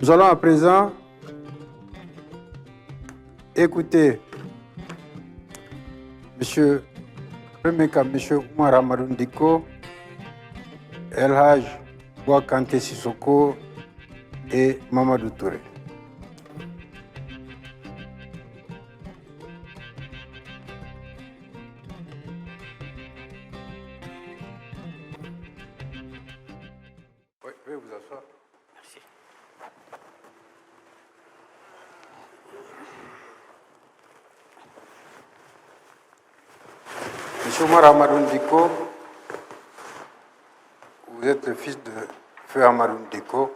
Nous allons à présent écouter M. Oumar Amadou Diko, El Hadj Bouakante Sissoko et Mamadou Touré. Oui, veuillez vous asseoir. Merci. Monsieur Oumar Amadou Diko, vous êtes le fils de Feu Amadou Diko.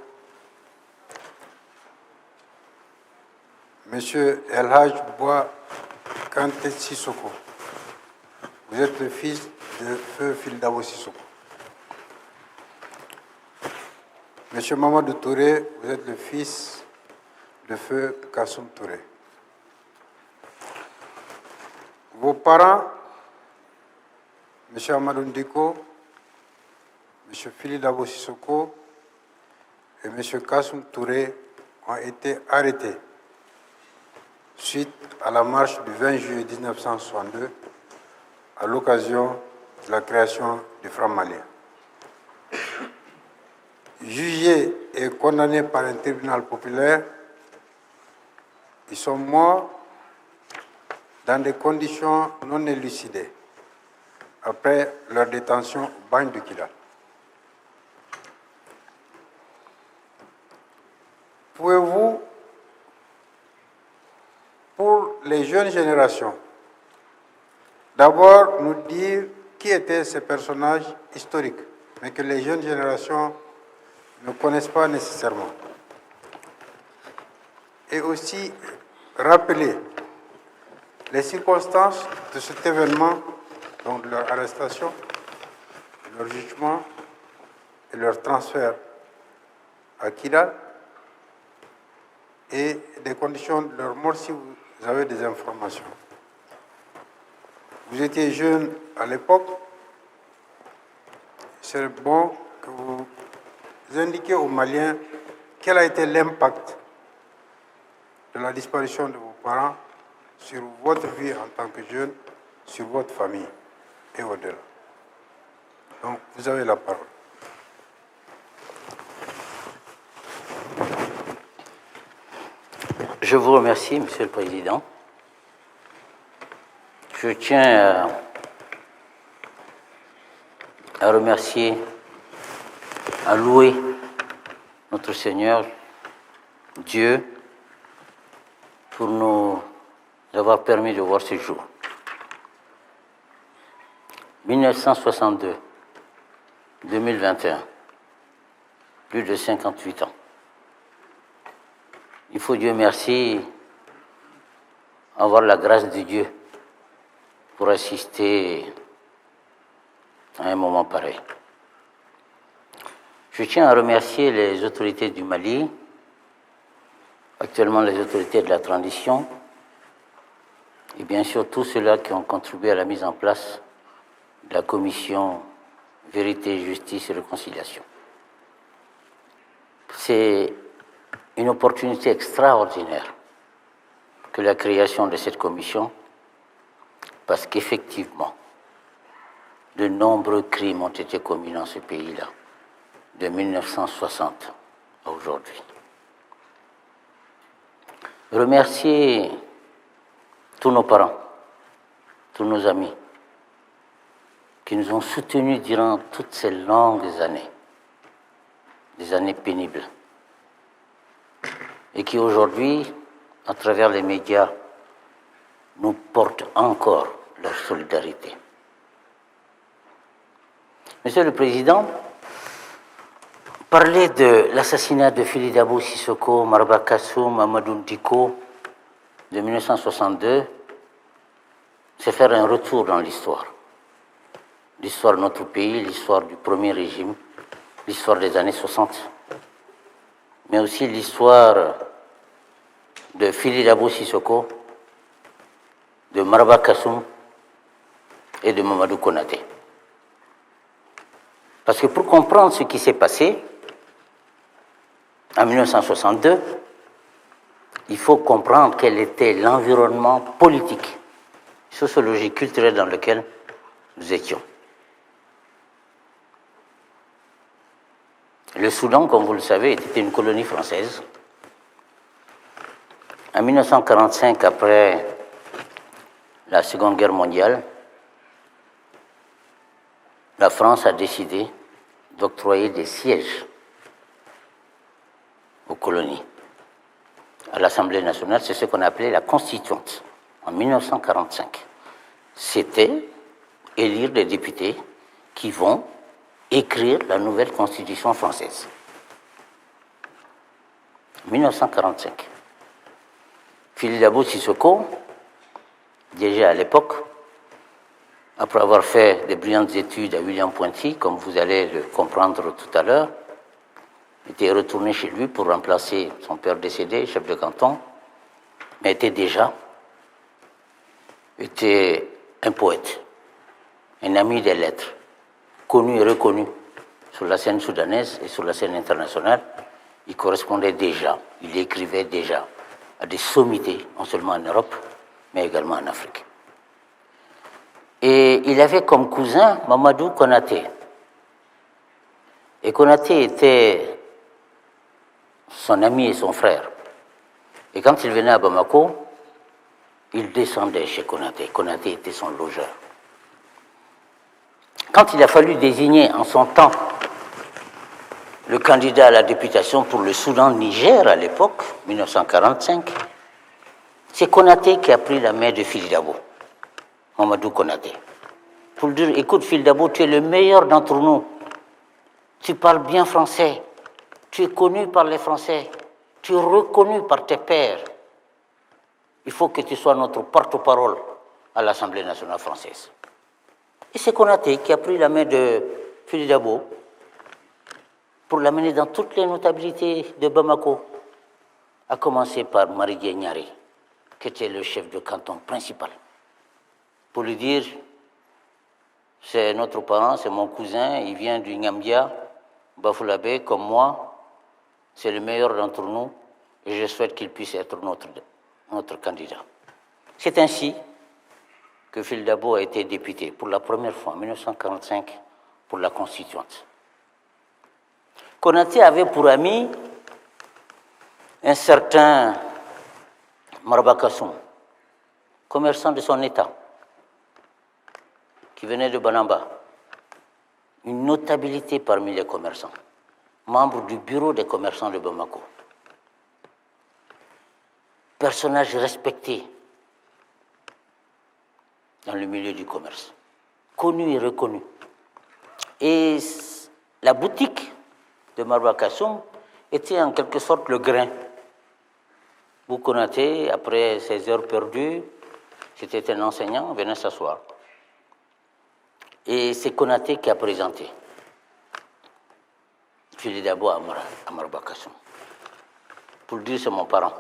Monsieur El Hadj Bouakante Sissoko, vous êtes le fils de Feu Fildabo Sissoko. Monsieur Mamadou Touré, vous êtes le fils de Feu Kassoum Touré. Vos parents, Monsieur Amadou Diko, Monsieur Fildabo Sissoko et Monsieur Kassoum Touré ont été arrêtés suite à la marche du 20 juillet 1962 à l'occasion de la création du Front malien. Jugés et condamnés par un tribunal populaire, ils sont morts dans des conditions non élucidées après leur détention au bagne de Kidal. Pouvez-vous, pour les jeunes générations, d'abord nous dire qui étaient ces personnages historiques, mais que les jeunes générations ne connaissent pas nécessairement, et aussi rappeler les circonstances de cet événement, donc de leur arrestation, de leur jugement et leur transfert à Kidal, et des conditions de leur mort si vous avez des informations. Vous étiez jeune à l'époque, c'est bon que vous indiquiez aux Maliens quel a été l'impact de la disparition de vos parents sur votre vie en tant que jeune, sur votre famille et au-delà. Donc, vous avez la parole. Je vous remercie, Monsieur le Président. Je tiens à remercier, à louer notre Seigneur, Dieu, pour nous avoir permis de voir ce jour. 1962, 2021, plus de 58 ans. Il faut Dieu merci avoir la grâce de Dieu pour assister à un moment pareil. Je tiens à remercier les autorités du Mali, actuellement les autorités de la transition, et bien sûr tous ceux-là qui ont contribué à la mise en place de la commission Vérité, Justice et Réconciliation. C'est une opportunité extraordinaire que la création de cette commission, parce qu'effectivement, de nombreux crimes ont été commis dans ce pays-là, de 1960 à aujourd'hui. Remercier tous nos parents, tous nos amis, qui nous ont soutenus durant toutes ces longues années, des années pénibles, et qui aujourd'hui, à travers les médias, nous portent encore leur solidarité. Monsieur le Président, parler de l'assassinat de Fildabo Sissoko, Marba Kassoum, Amadou Diko de 1962, c'est faire un retour dans l'histoire. L'histoire de notre pays, l'histoire du premier régime, l'histoire des années 60, mais aussi l'histoire de Fildabo Sissoko, de Marba Kassoum et de Mamadou Konaté. Parce que pour comprendre ce qui s'est passé, en 1962, il faut comprendre quel était l'environnement politique, sociologique, culturel dans lequel nous étions. Le Soudan, comme vous le savez, était une colonie française. En 1945, après la Seconde Guerre mondiale, la France a décidé d'octroyer des sièges aux colonies. À l'Assemblée nationale, c'est ce qu'on appelait la Constituante, en 1945. C'était élire des députés qui vont écrire la nouvelle Constitution française. 1945. Philippe Dabo Sissoko, déjà à l'époque, après avoir fait des brillantes études à William-Ponty, comme vous allez le comprendre tout à l'heure, était retourné chez lui pour remplacer son père décédé, chef de canton, mais était un poète, un ami des lettres, connu et reconnu sur la scène soudanaise et sur la scène internationale. Il correspondait déjà, il écrivait déjà à des sommités, non seulement en Europe, mais également en Afrique. Et il avait comme cousin Mamadou Konaté. Et Konaté était son ami et son frère. Et quand il venait à Bamako, il descendait chez Konaté. Konaté était son logeur. Quand il a fallu désigner en son temps le candidat à la députation pour le Soudan-Niger à l'époque, 1945, c'est Konaté qui a pris la main de Philippe Dabo, Mamadou Konaté, pour lui dire, écoute Philippe Dabo, tu es le meilleur d'entre nous, tu parles bien français, tu es connu par les Français, tu es reconnu par tes pairs, il faut que tu sois notre porte-parole à l'Assemblée nationale française. Et c'est Konaté qui a pris la main de Philippe Dabo pour l'amener dans toutes les notabilités de Bamako, à commencer par Marie Nyari, qui était le chef de canton principal, pour lui dire, c'est notre parent, c'est mon cousin, il vient du Ngambia, Bafulabé, comme moi, c'est le meilleur d'entre nous, et je souhaite qu'il puisse être notre candidat. C'est ainsi que Philippe Dabo a été député pour la première fois en 1945 pour la Constituante. Konaté avait pour ami un certain Marba Kassoum, commerçant de son état, qui venait de Banamba, une notabilité parmi les commerçants, membre du bureau des commerçants de Bamako, personnage respecté dans le milieu du commerce, connu et reconnu. Et la boutique de Marba Kassoum était en quelque sorte le grain. Vous Konaté, après ses heures perdues, c'était un enseignant, venait s'asseoir. Et c'est Konaté qui a présenté Philippe Dabo à Marba Kassoum. Pour le dire, c'est mon parent,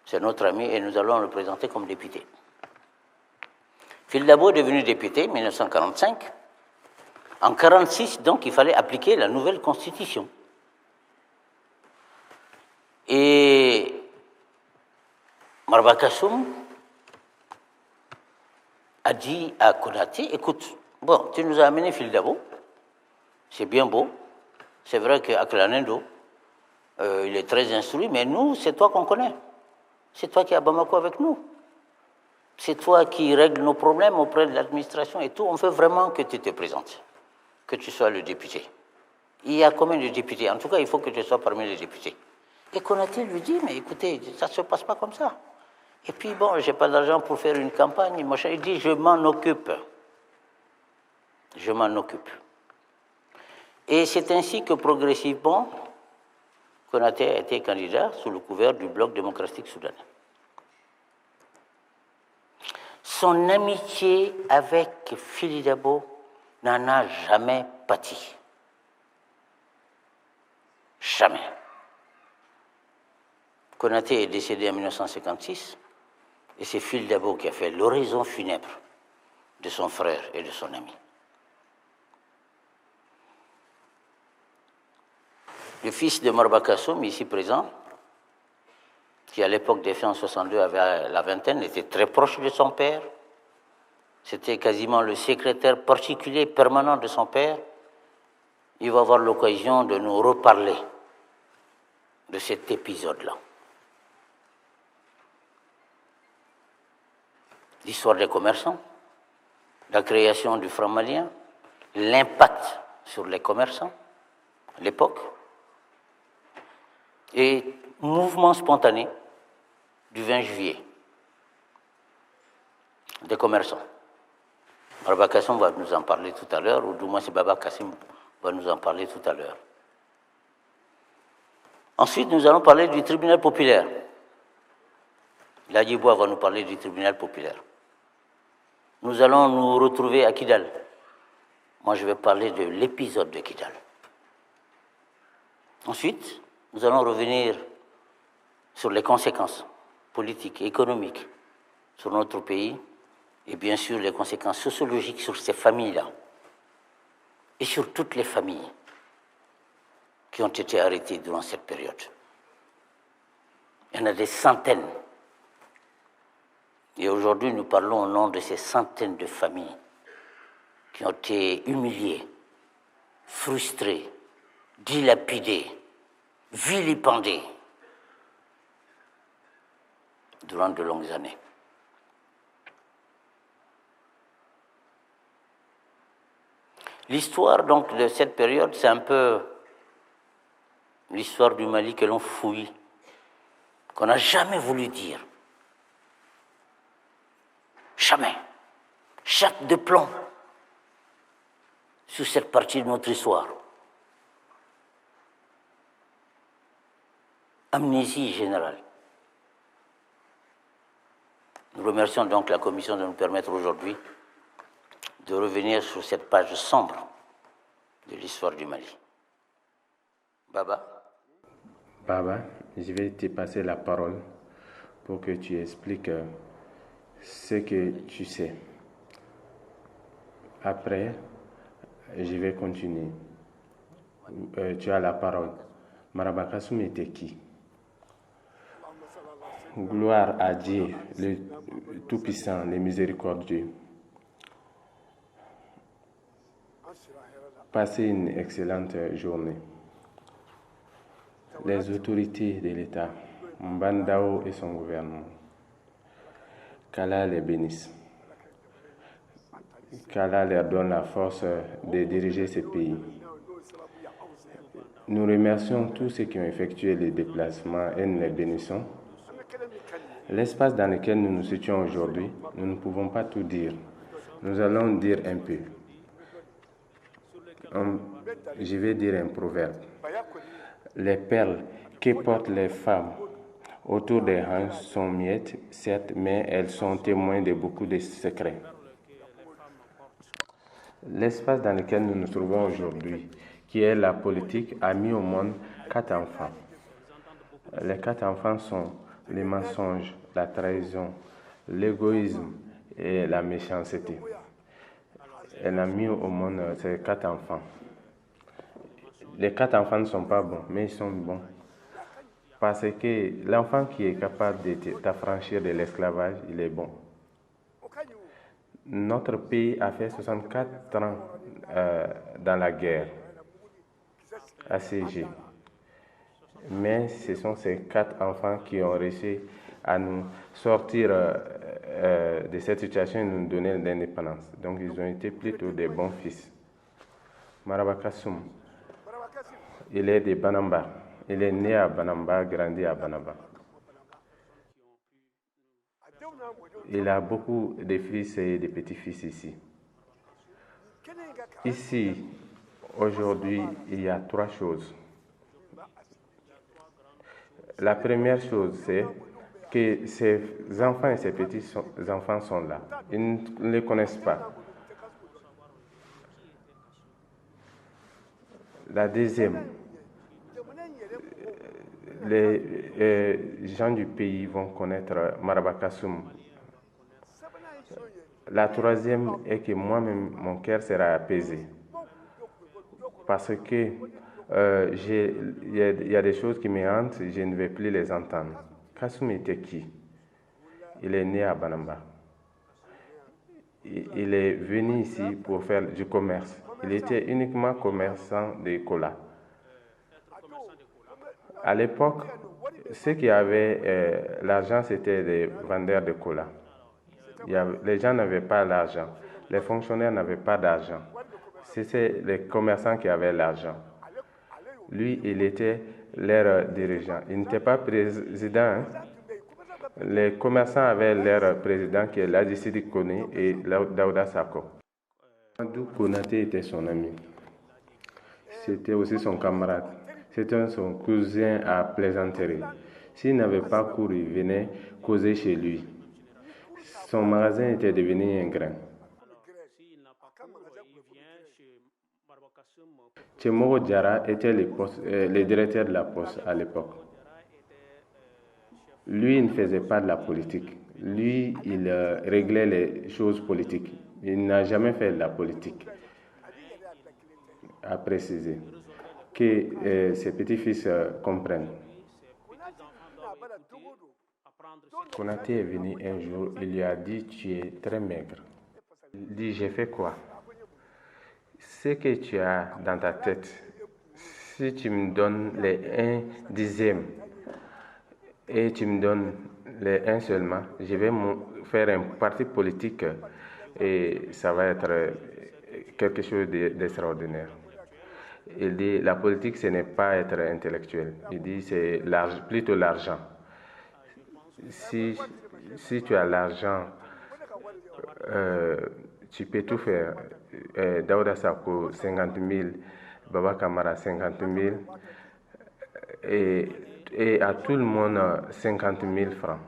c'est notre ami, et nous allons le présenter comme député. Philippe Dabo est devenu député en 1945. En 1946, donc, il fallait appliquer la nouvelle Constitution. Et Marba Kassoum a dit à Konaté, écoute, bon, tu nous as amené Philippe Dabo, c'est bien beau, c'est vrai qu'à Klanendo, il est très instruit, mais nous, c'est toi qu'on connaît. C'est toi qui es à Bamako avec nous. C'est toi qui règles nos problèmes auprès de l'administration et tout. On veut vraiment que tu te présentes, que tu sois le député. Il y a combien de députés? En tout cas, il faut que tu sois parmi les députés. Et Konaté lui dit, mais écoutez, ça ne se passe pas comme ça. Et puis, bon, je n'ai pas d'argent pour faire une campagne. Machin. Il dit, je m'en occupe. Je m'en occupe. Et c'est ainsi que progressivement, Konaté a été candidat sous le couvert du Bloc démocratique soudanais. Son amitié avec Philippe Dabo n'en a jamais pâti. Jamais. Konaté est décédé en 1956 et c'est Philippe Dabo qui a fait l'oraison funèbre de son frère et de son ami. Le fils de Marba Kassoum, ici présent, qui à l'époque des faits en 62 avait la vingtaine, était très proche de son père. C'était quasiment le secrétaire particulier permanent de son père. Il va avoir l'occasion de nous reparler de cet épisode-là. L'histoire des commerçants, la création du franc malien, l'impact sur les commerçants, à l'époque, et mouvement spontané du 20 juillet des commerçants. Baba Kassoum va nous en parler tout à l'heure, ou du moins c'est Baba Kassim va nous en parler tout à l'heure. Ensuite, nous allons parler du tribunal populaire. Ladjiboua va nous parler du tribunal populaire. Nous allons nous retrouver à Kidal. Moi, je vais parler de l'épisode de Kidal. Ensuite, nous allons revenir sur les conséquences politiques et économiques sur notre pays et bien sûr les conséquences sociologiques sur ces familles-là et sur toutes les familles qui ont été arrêtées durant cette période. Il y en a des centaines. Et aujourd'hui, nous parlons au nom de ces centaines de familles qui ont été humiliées, frustrées, dilapidées, vilipendées durant de longues années. L'histoire donc de cette période, c'est un peu l'histoire du Mali que l'on fouille, qu'on n'a jamais voulu dire. Jamais. Chape de plomb sur cette partie de notre histoire. Amnésie générale. Nous remercions donc la Commission de nous permettre aujourd'hui de revenir sur cette page sombre de l'histoire du Mali. Baba. Baba, je vais te passer la parole pour que tu expliques ce que tu sais. Après, je vais continuer. Tu as la parole. Maraba Kassoum était qui? Gloire à Dieu, le Tout-Puissant, le Miséricordieux. Passez une excellente journée. Les autorités de l'État, Mbandao et son gouvernement, qu'Allah les bénisse. Qu'Allah leur donne la force de diriger ce pays. Nous remercions tous ceux qui ont effectué les déplacements et nous les bénissons. L'espace dans lequel nous nous situons aujourd'hui, nous ne pouvons pas tout dire. Nous allons dire un peu. Je vais dire un proverbe. Les perles que portent les femmes autour des hanches sont miettes, certes, mais elles sont témoins de beaucoup de secrets. L'espace dans lequel nous nous trouvons aujourd'hui, qui est la politique, a mis au monde 4 enfants. Les 4 enfants sont les mensonges, la trahison, l'égoïsme et la méchanceté. Elle a mis au monde ces 4 enfants. Les 4 enfants ne sont pas bons, mais ils sont bons. Parce que l'enfant qui est capable de t'affranchir de l'esclavage, il est bon. Notre pays a fait 64 ans dans la guerre, assiégé. Mais ce sont ces 4 enfants qui ont réussi à nous sortir de cette situation et nous donner l'indépendance. Donc ils ont été plutôt des bons fils. Maraba Kassoum, il est de Banamba. Il est né à Banamba, grandi à Banamba. Il a beaucoup de fils et de petits-fils ici. Ici, aujourd'hui, il y a 3 choses. La première chose, c'est que ces enfants et ces petits-enfants sont là. Ils ne les connaissent pas. La deuxième, les gens du pays vont connaître Maraba Kassoum. La troisième est que moi-même, mon cœur sera apaisé. Parce que Il y a des choses qui me hantent, je ne vais plus les entendre. Kassoum était qui? Il est né à Banamba. Il est venu ici pour faire du commerce. Il était uniquement commerçant de cola. À l'époque, ceux qui avaient l'argent, c'était des vendeurs de cola. Les gens n'avaient pas l'argent. Les fonctionnaires n'avaient pas d'argent. C'était les commerçants qui avaient l'argent. Lui, il était leur dirigeant. Il n'était pas président. Hein? Les commerçants avaient leur président qui est Ladji Sidi Kone et Daouda Sako. Mamadou Konaté était son ami. C'était aussi son camarade. C'était son cousin à plaisanterie. S'il n'avait pas cours, il venait causer chez lui. Son magasin était devenu un grain. Tchemoro Diarra était le directeur de la poste à l'époque. Lui, il ne faisait pas de la politique. Lui, il réglait les choses politiques. Il n'a jamais fait de la politique. À préciser. Que ses petits-fils comprennent. Konaté est venu un jour, il lui a dit, tu es très maigre. Il dit, j'ai fait quoi? Ce que tu as dans ta tête, si tu me donnes les 1/10 et tu me donnes les 1 seulement, je vais faire un parti politique et ça va être quelque chose d'extraordinaire. Il dit, la politique, ce n'est pas être intellectuel. Il dit, c'est plutôt l'argent. Si tu as l'argent, tu peux tout faire. Daouda Sako, 50 000, Baba Kamara, 50 000, et à tout le monde, 50 000 francs.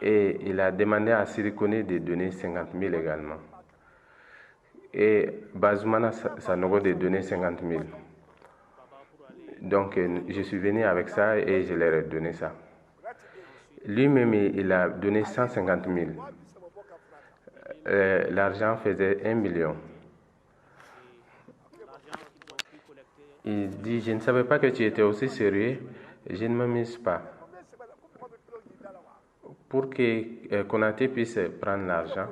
Et il a demandé à Sidi Kone de donner 50 000 également. Et Bazoumana Sanogo de donner 50 000. Donc, je suis venu avec ça et je leur ai donné ça. Lui-même, il a donné 150 000. L'argent faisait 1 million. Il dit, je ne savais pas que tu étais aussi sérieux, je ne m'amuse pas. Pour que Konaté puisse prendre l'argent,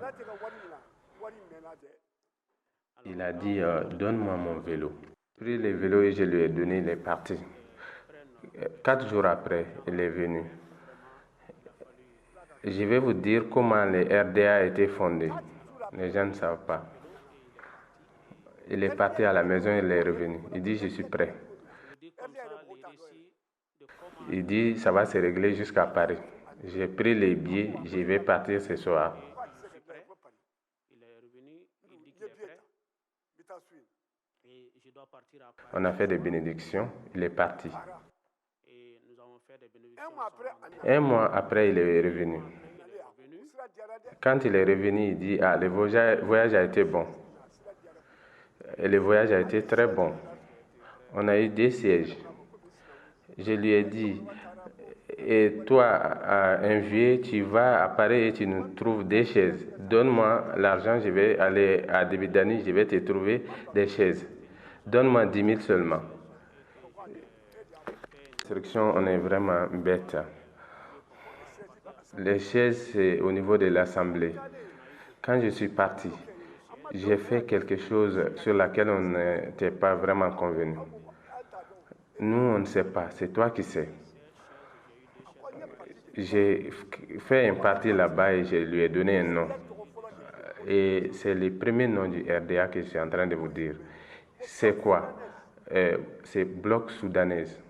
il a dit, donne-moi mon vélo. J'ai pris le vélo et je lui ai donné, il est parti. 4 jours après, il est venu. Je vais vous dire comment le RDA a été fondé. Les gens ne savent pas. Il est parti à la maison, il est revenu. Il dit, je suis prêt. Il dit, ça va se régler jusqu'à Paris. J'ai pris les billets, je vais partir ce soir. On a fait des bénédictions, il est parti. 1 mois après, il est revenu. Quand il est revenu, il dit, le voyage a été bon. Et le voyage a été très bon. On a eu 2 sièges. Je lui ai dit, et toi, un vieux, tu vas à Paris et tu nous trouves des chaises. Donne-moi l'argent, je vais aller à Debidani, je vais te trouver des chaises. Donne-moi 10 000 seulement. On est vraiment bête. Les chaises, c'est au niveau de l'Assemblée. Quand je suis parti, j'ai fait quelque chose sur laquelle on n'était pas vraiment convenu. Nous, on ne sait pas, c'est toi qui sais. J'ai fait un parti là-bas et je lui ai donné un nom. Et c'est le premier nom du RDA que je suis en train de vous dire. C'est quoi? C'est Bloc Soudanaise.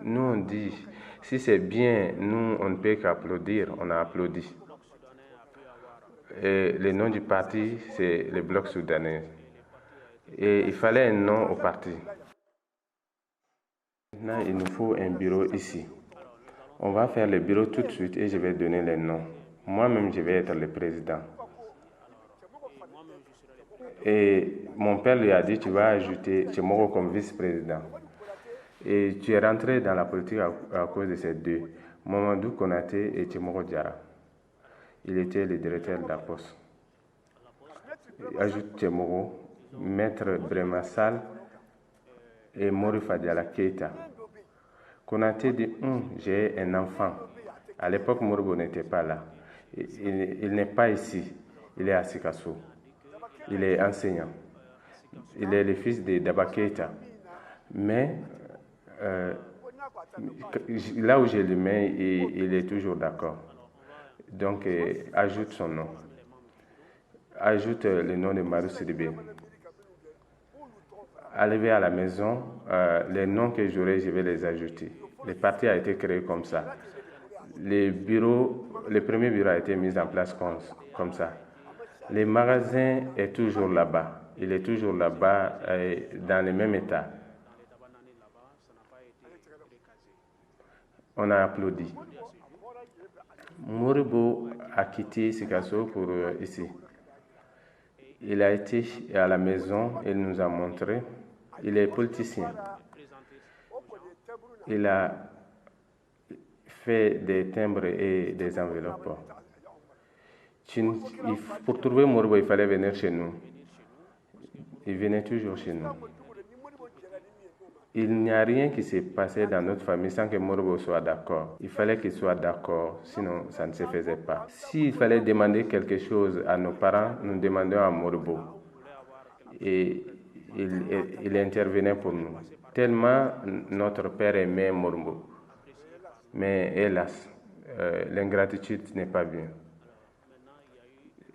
Nous, on dit, si c'est bien, nous, on ne peut qu'applaudir. On a applaudi. Et le nom du parti, c'est le Bloc Soudanaise. Et il fallait un nom au parti. Maintenant, il nous faut un bureau ici. On va faire le bureau tout de suite et je vais donner les noms. Moi-même, je vais être le président. Et mon père lui a dit, tu vas ajouter Tchemoro comme vice-président. Et tu es rentré dans la politique à cause de ces deux, Mamadou Konaté et Tchemoro Diarra. Il était le directeur de la poste. Ajoute Tchemoro Maître Bremassal et Morifa Diala Keita. Konaté dit, j'ai un enfant. À l'époque, Moribo n'était pas là. Il n'est pas ici. Il est à Sikasso. Il est enseignant. Il est le fils de Daba Keita. Mais là où je le mets, il est toujours d'accord. Donc, ajoute son nom. Ajoute le nom de Marou Sidibé. Arrivé à la maison, les noms que j'aurai, je vais les ajouter. Le parti a été créé comme ça. Le premier bureau a été mis en place comme ça. Le magasin est toujours là-bas. Il est toujours là-bas, dans le même état. On a applaudi. Moribo a quitté Sikasso pour ici. Il a été à la maison, il nous a montré. Il est politicien. Il a fait des timbres et des enveloppes. Pour trouver Moribo, il fallait venir chez nous. Il venait toujours chez nous. Il n'y a rien qui s'est passé dans notre famille sans que Moribo soit d'accord. Il fallait qu'il soit d'accord, sinon ça ne se faisait pas. S'il fallait demander quelque chose à nos parents, nous demandions à Moribo. Et il intervenait pour nous. Tellement notre père aimait Moribo. Mais hélas, l'ingratitude n'est pas bien.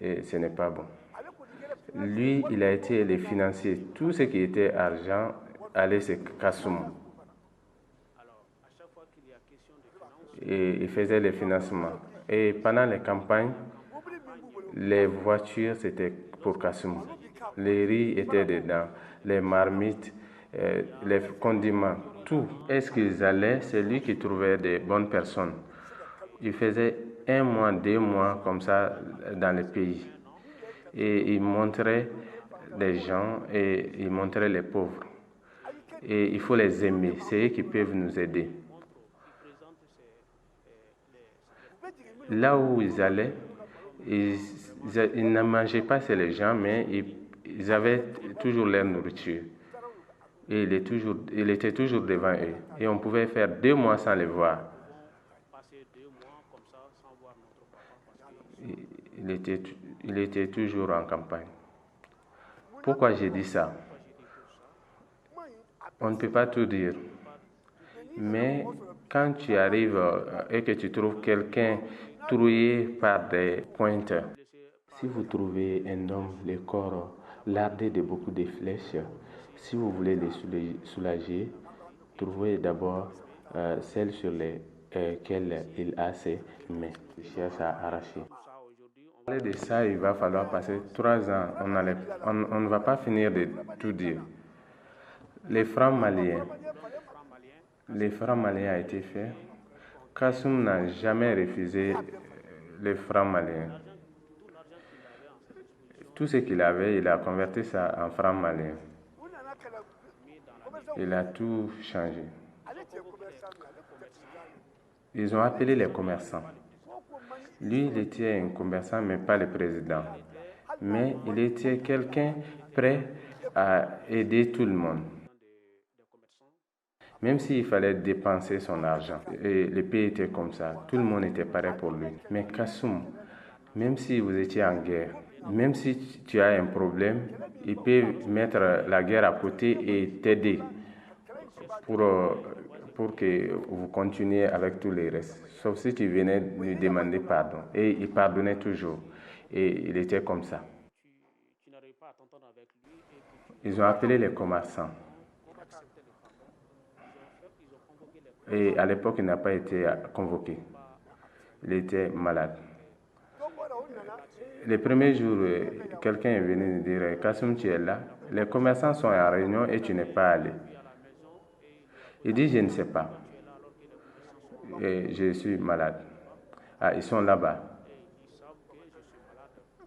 Et ce n'est pas bon. Lui, il a été le financier. Tout ce qui était argent allait se Kassoum. Et il faisait les financements. Et pendant les campagnes, les voitures, c'était pour Kassoum. Les riz étaient dedans, les marmites, les condiments, tout. Est-ce qu'ils allaient? C'est lui qui trouvait des bonnes personnes. Il faisait 1 mois, 2 mois comme ça dans le pays. Et il montrait les gens et il montrait les pauvres. Et il faut les aimer, c'est eux qui peuvent nous aider. Là où ils allaient, ils ne mangeaient pas chez les gens, mais ils avaient toujours leur nourriture. Et il était toujours devant eux. Et on pouvait faire 2 mois sans les voir. Il était toujours en campagne. Pourquoi j'ai dit ça? On ne peut pas tout dire. Mais quand tu arrives et que tu trouves quelqu'un troué par des pointes, si vous trouvez un homme, le corps lardé de beaucoup de flèches, si vous voulez les soulager, trouvez d'abord celle sur lesquelles il a ses mains. Il cherche à arracher. Pour parler de ça, il va falloir passer 3 ans. On ne va pas finir de tout dire. Les francs maliens a été fait. Kassoum n'a jamais refusé les francs maliens. Tout ce qu'il avait, il a converti ça en francs maliens. Il a tout changé. Ils ont appelé les commerçants. Lui, il était un commerçant, mais pas le président. Mais il était quelqu'un prêt à aider tout le monde. Même s'il fallait dépenser son argent. Et le pays était comme ça. Tout le monde était pareil pour lui. Mais Kassoum, même si vous étiez en guerre, même si tu as un problème, il peut mettre la guerre à côté et t'aider pour que vous continuiez avec tous les restes. Sauf si tu venais lui demander pardon. Et il pardonnait toujours. Et il était comme ça. Ils ont appelé les commerçants. Et à l'époque, il n'a pas été convoqué. Il était malade. Les premiers jours, quelqu'un est venu nous dire, Kassoum, tu es là. Les commerçants sont en réunion et tu n'es pas allé. Il dit, je ne sais pas. Et je suis malade. Ah, ils sont là-bas.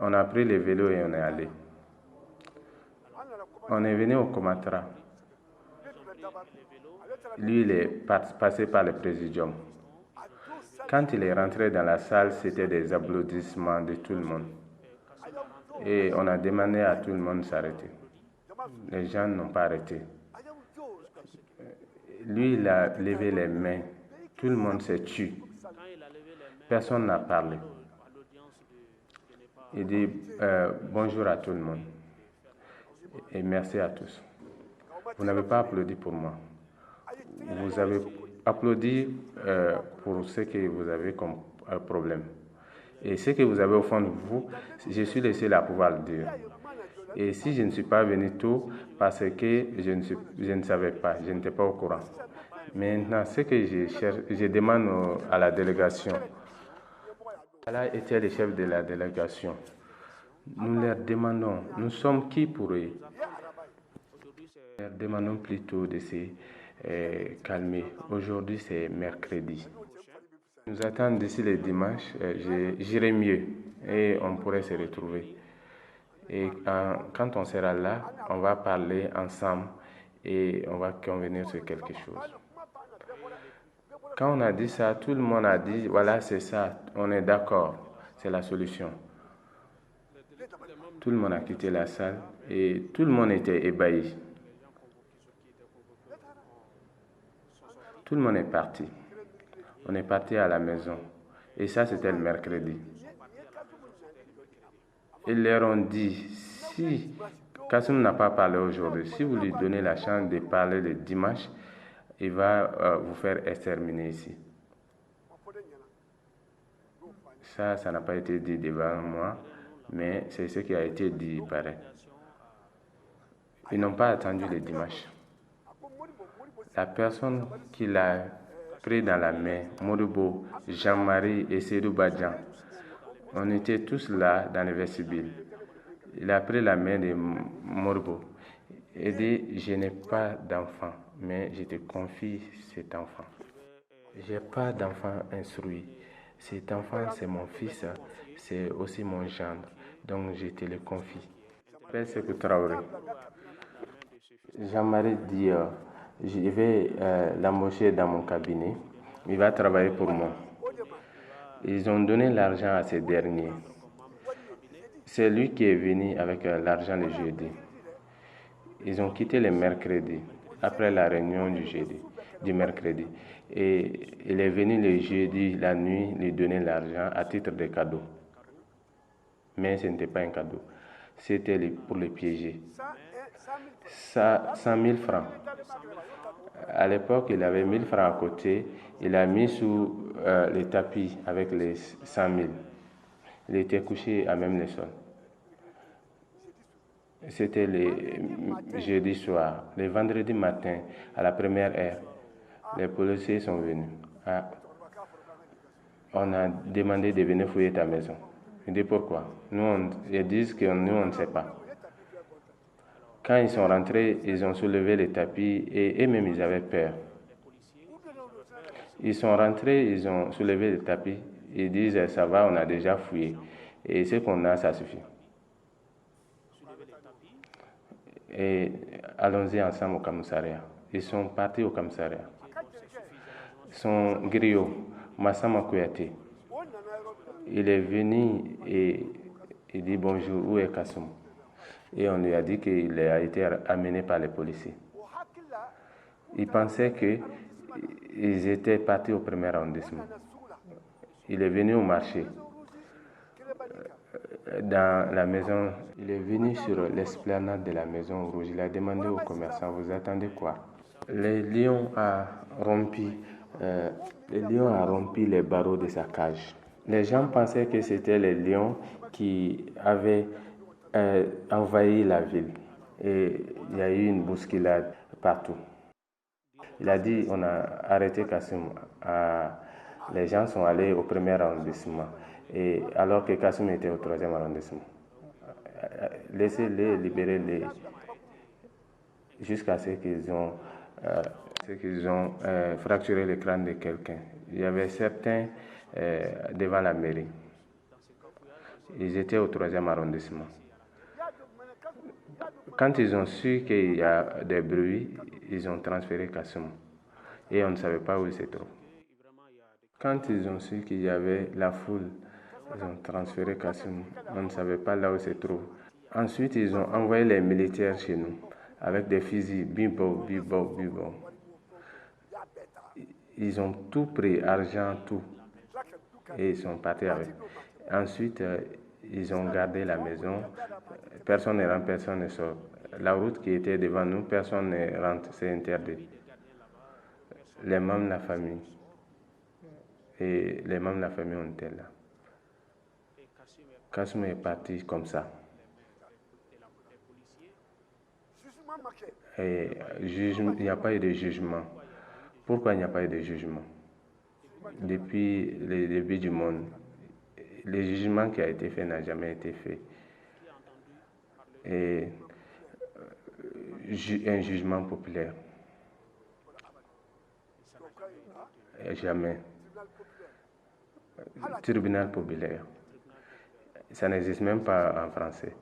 On a pris les vélos et on est allé. On est venu au Comatra. Lui, il est passé par le présidium. Quand il est rentré dans la salle, c'était des applaudissements de tout le monde. Et on a demandé à tout le monde de s'arrêter. Les gens n'ont pas arrêté. Lui, il a levé les mains. Tout le monde s'est tué. Personne n'a parlé. Il dit bonjour à tout le monde et merci à tous. Vous n'avez pas applaudi pour moi. Vous avez applaudi pour ce que vous avez comme problème. Et ce que vous avez au fond de vous, je suis le seul à pouvoir le dire. Et si je ne suis pas venu tôt, parce que je ne savais pas, je n'étais pas au courant. Maintenant, ce que je demande à la délégation, Salah était le chef de la délégation. Nous leur demandons, nous sommes qui pour eux? Nous leur demandons plutôt de se calmer. Aujourd'hui, c'est mercredi. Nous attendons d'ici le dimanche, j'irai mieux et on pourrait se retrouver. Et quand on sera là, on va parler ensemble et on va convenir sur quelque chose. Quand on a dit ça, tout le monde a dit, voilà, c'est ça, on est d'accord, c'est la solution. Tout le monde a quitté la salle et tout le monde était ébahi. Tout le monde est parti. On est parti à la maison. Et ça, c'était le mercredi. Ils leur ont dit, si Kassoum n'a pas parlé aujourd'hui, si vous lui donnez la chance de parler le dimanche, il va vous faire exterminer ici. Ça n'a pas été dit devant moi, mais c'est ce qui a été dit, il paraît. Ils n'ont pas attendu le dimanche. La personne qui l'a pris dans la main, Modibo, Jean-Marie et Seydou Badjan, on était tous là dans le vestibule. Il a pris la main de Modibo et dit, je n'ai pas d'enfant, mais je te confie cet enfant. Je n'ai pas d'enfant instruit. Cet enfant, c'est mon fils, c'est aussi mon gendre, donc je te le confie. Je m'appelle Traoré. Jean-Marie dit, je vais l'embaucher dans mon cabinet, il va travailler pour moi. Ils ont donné l'argent à ce dernier. C'est lui qui est venu avec l'argent le jeudi. Ils ont quitté le mercredi, après la réunion du mercredi. Et il est venu le jeudi, la nuit, lui donner l'argent à titre de cadeau. Mais ce n'était pas un cadeau. C'était pour le piéger. 100 000 francs. À l'époque, il avait 1000 francs à côté. Il a mis sous le tapis avec les 100 000. Il était couché à même le sol. C'était le jeudi soir. Le vendredi matin, à la première heure, les policiers sont venus. On a demandé de venir fouiller ta maison. Je dis pourquoi? Ils disent que nous, on ne sait pas. Quand ils sont rentrés, ils ont soulevé le tapis et eux-mêmes, ils avaient peur. Ils sont rentrés, ils ont soulevé le tapis. Ils disent, ça va, on a déjà fouillé. Et ce qu'on a, ça suffit. Et allons-y ensemble au commissariat. Ils sont partis au commissariat. Son griot, Massama Kouyaté, il est venu et il dit bonjour, où est Kassoum? Et on lui a dit qu'il a été amené par les policiers. Il pensait qu'ils étaient partis au premier arrondissement. Il est venu au marché. Dans la maison, il est venu sur l'esplanade de la Maison Rouge. Il a demandé aux commerçants, vous attendez quoi? Le lion a rompu les barreaux de sa cage. Les gens pensaient que c'était le lion qui avait envahi la ville. Et il y a eu une bousculade partout. Il a dit, on a arrêté Kassoum. Les gens sont allés au premier arrondissement. Et alors que Kassoum était au troisième arrondissement. Laissez-les, libérez-les jusqu'à ce qu'ils ont fracturé le crâne de quelqu'un. Il y avait certains devant la mairie. Ils étaient au troisième arrondissement. Quand ils ont su qu'il y a des bruits, ils ont transféré Kassoum. Et on ne savait pas où il se trouve. Quand ils ont su qu'il y avait la foule, ils ont transféré Kassoum. On ne savait pas là où il se trouve. Ensuite, ils ont envoyé les militaires chez nous avec des fusils, bibo, bibo, bibo. Ils ont tout pris, argent, tout. Et ils sont partis avec. Ensuite, ils ont gardé la maison. Personne ne rentre, personne ne sort. La route qui était devant nous, personne ne rentre, c'est interdit. Les membres de la famille et les membres de la famille ont été là. Kassoum est parti comme ça. Et il n'y a pas eu de jugement. Pourquoi il n'y a pas eu de jugement? Depuis le début du monde, le jugement qui a été fait n'a jamais été fait. Et un jugement populaire. Jamais. Tribunal populaire. Ça n'existe même pas en français.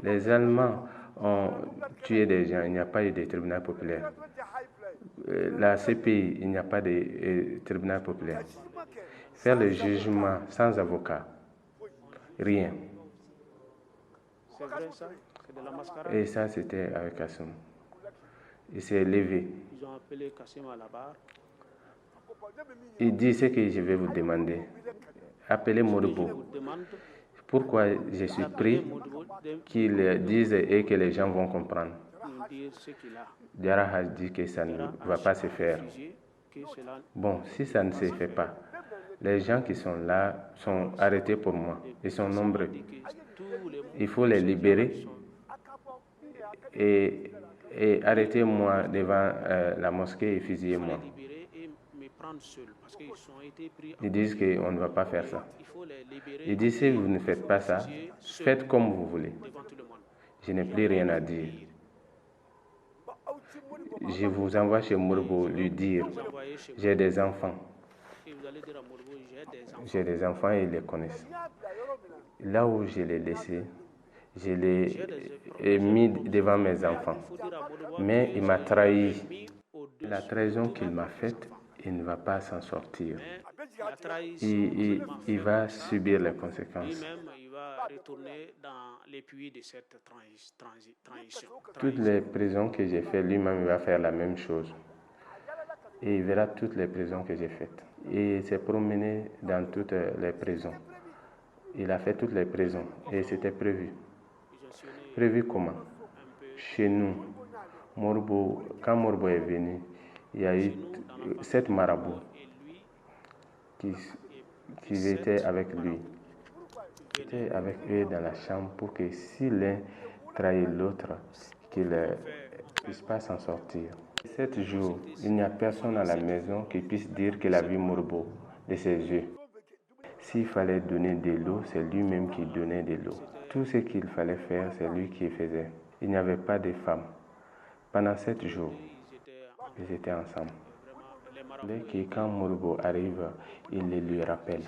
Les Allemands ont tué des gens, il n'y a pas eu de tribunal populaire. La CPI, il n'y a pas de tribunal populaire. Faire le jugement sans avocat, rien. C'est vrai ça? C'est de la mascarade? Et ça, c'était avec Kassoum. Il s'est levé. Ils ont appelé Kassim à la barre. Il dit ce que je vais vous demander. Appelez Je Modibo. vous demande Pourquoi je suis pris qu'il dise et que les gens vont comprendre. de nous dire ce qu'il a. Diarra a dit que ça ne va pas se faire. Refusé que cela Bon, si ça ne se fait pas, les gens qui sont là sont arrêtés pour moi. Ils sont nombreux. dit que tous les Il faut les libérer et arrêtez-moi devant la mosquée et fusillez-moi. libérer et me prendre seul parce qu'ils ont été pris. Ils disent qu'on ne va pas faire ça. Il faut les libérer Ils disent si vous ne faites pas ça, faites comme vous voulez. devant tout le monde. Je n'ai plus rien à dire. Je vous envoie chez Modibo lui dire, Envoyez chez j'ai des enfants. et vous allez dire à Modibo, j'ai des enfants. J'ai des enfants et ils les connaissent. Là où je l'ai laissé, je l'ai mis devant mes enfants. Il faut dire à Modibo Mais il m'a trahi. mis au-dessus. La trahison qu'il m'a faite, il ne va pas s'en sortir. Il a trahi Il va subir les conséquences. lui-même, il va retourner dans les puits de cette transition. Toutes les prisons que j'ai faites, lui-même, il va faire la même chose. Et il verra toutes les prisons que j'ai faites. Et il s'est promené dans toutes les prisons. Il a fait toutes les prisons. Et c'était prévu. Prévu comment? Chez nous, quand Modibo est venu, il y a eu 7 marabouts qui étaient avec lui. Ils étaient avec eux dans la chambre pour que si l'un trahit l'autre, qu'il ne puisse pas s'en sortir. 7 jours, il n'y a personne à la maison qui puisse dire qu'il a vu Modibo de ses yeux. S'il fallait donner de l'eau, c'est lui-même qui donnait de l'eau. Tout ce qu'il fallait faire, c'est lui qui faisait. Il n'y avait pas de femmes. Pendant 7 jours, ils étaient ensemble. Dès que quand Modibo arrive, il le lui rappelle.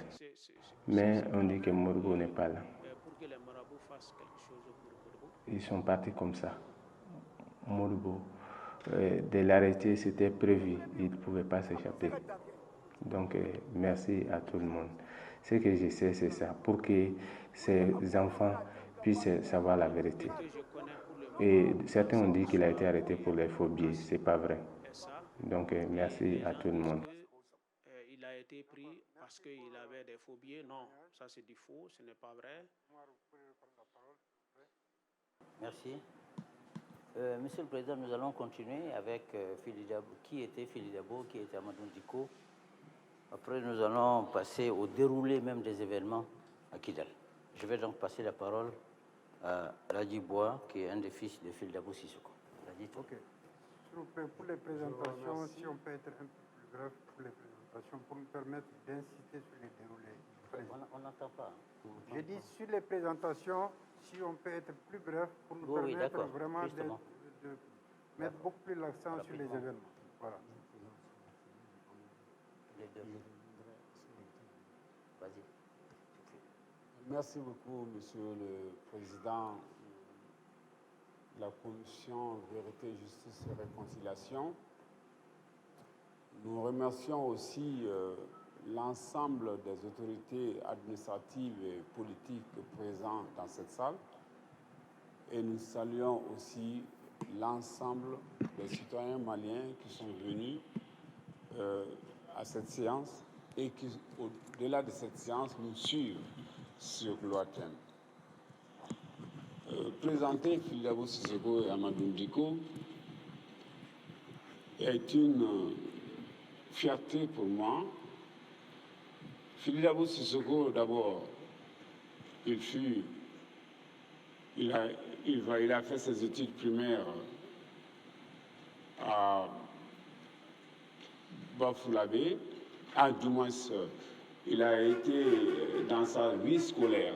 Mais on dit que Modibo n'est pas là. Pour que les marabouts fassent quelque chose pour Modibo. Ils sont partis comme ça. Modibo, de l'arrêter, c'était prévu. Il ne pouvait pas s'échapper. Donc, merci à tout le monde. Ce que je sais, c'est ça. Pour que ces enfants puissent savoir la vérité. Et certains ont dit qu'il a été arrêté pour les faux billets. Ce n'est pas vrai. Donc, merci à tout le monde. Il a été pris parce qu'il avait des faux billets. Non, ça c'est du faux, ce n'est pas vrai. Merci. Monsieur le Président, nous allons continuer avec Fili Dabo. Qui était Fili Dabo, qui était Amadou Diko. Après, nous allons passer au déroulé même des événements à Kidal. Je vais donc passer la parole à Ladi Bois, qui est un des fils de Fili Dabo Sissoko. Ok. S'il vous plaît, pour les présentations, si on peut être un peu plus bref pour les présentations, pour nous permettre d'inciter sur les déroulés. On n'entend pas. J'ai dit sur les présentations, si on peut être plus bref pour nous Oui, permettre d'accord, vraiment de justement. mettre beaucoup plus l'accent sur les événements. Voilà. Les deux. Vas-y. Merci beaucoup, Monsieur le Président de la Commission Vérité, Justice et Réconciliation. Nous remercions aussi l'ensemble des autorités administratives et politiques présentes dans cette salle. et nous saluons aussi l'ensemble des citoyens maliens qui sont venus à cette séance et qui, au-delà de cette séance, nous suivent sur l'OATM. Présenter Phili Dabo Sissoko et Amadou Diko est une fierté pour moi. Phili Dabo Sissoko, d'abord, il a fait ses études primaires à Bafoulavé. Du moins, il a été dans sa vie scolaire.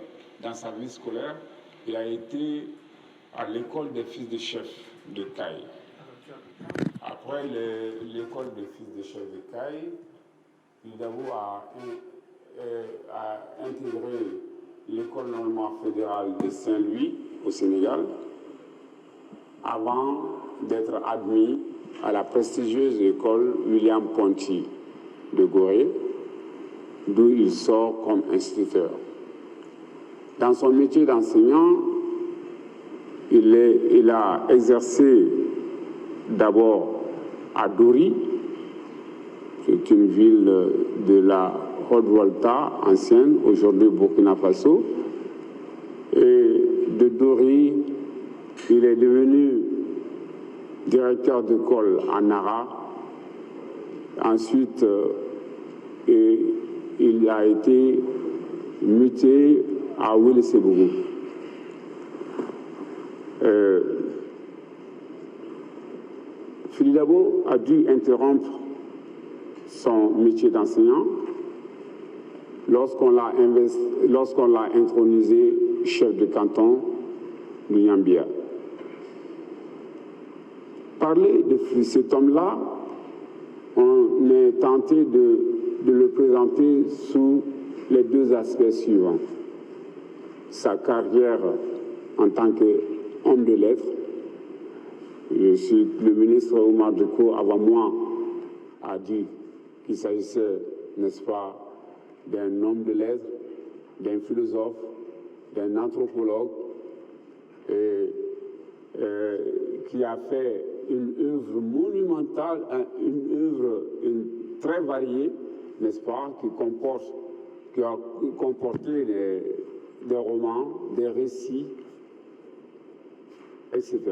Il a été à l'école des fils de chef de Caille. Après l'école des fils de chef de Caille, Phili Dabo a intégré l'école normale fédérale de Saint-Louis au Sénégal avant d'être admis à la prestigieuse école William Ponty de Gorée, d'où il sort comme instituteur. Dans son métier d'enseignant, il a exercé d'abord à Dori, c'est une ville de la Haute-Volta ancienne, aujourd'hui Burkina Faso. Et de Dori, il est devenu directeur d'école à Nara. Ensuite, il a été muté à Ouélé-Sébougou. Phili Dabo a dû interrompre son métier d'enseignant lorsqu'on l'a intronisé chef de canton de Yambia. Parler de cet homme-là, on est tenté de le présenter sous les deux aspects suivants. Sa carrière en tant qu'homme de lettres. Le ministre Oumar Diko, avant moi, a dit qu'il s'agissait, n'est-ce pas, d'un homme de lettres, d'un philosophe, d'un anthropologue, qui a fait une œuvre monumentale, une œuvre très variée, n'est-ce pas, qui a comporté des romans, des récits, etc.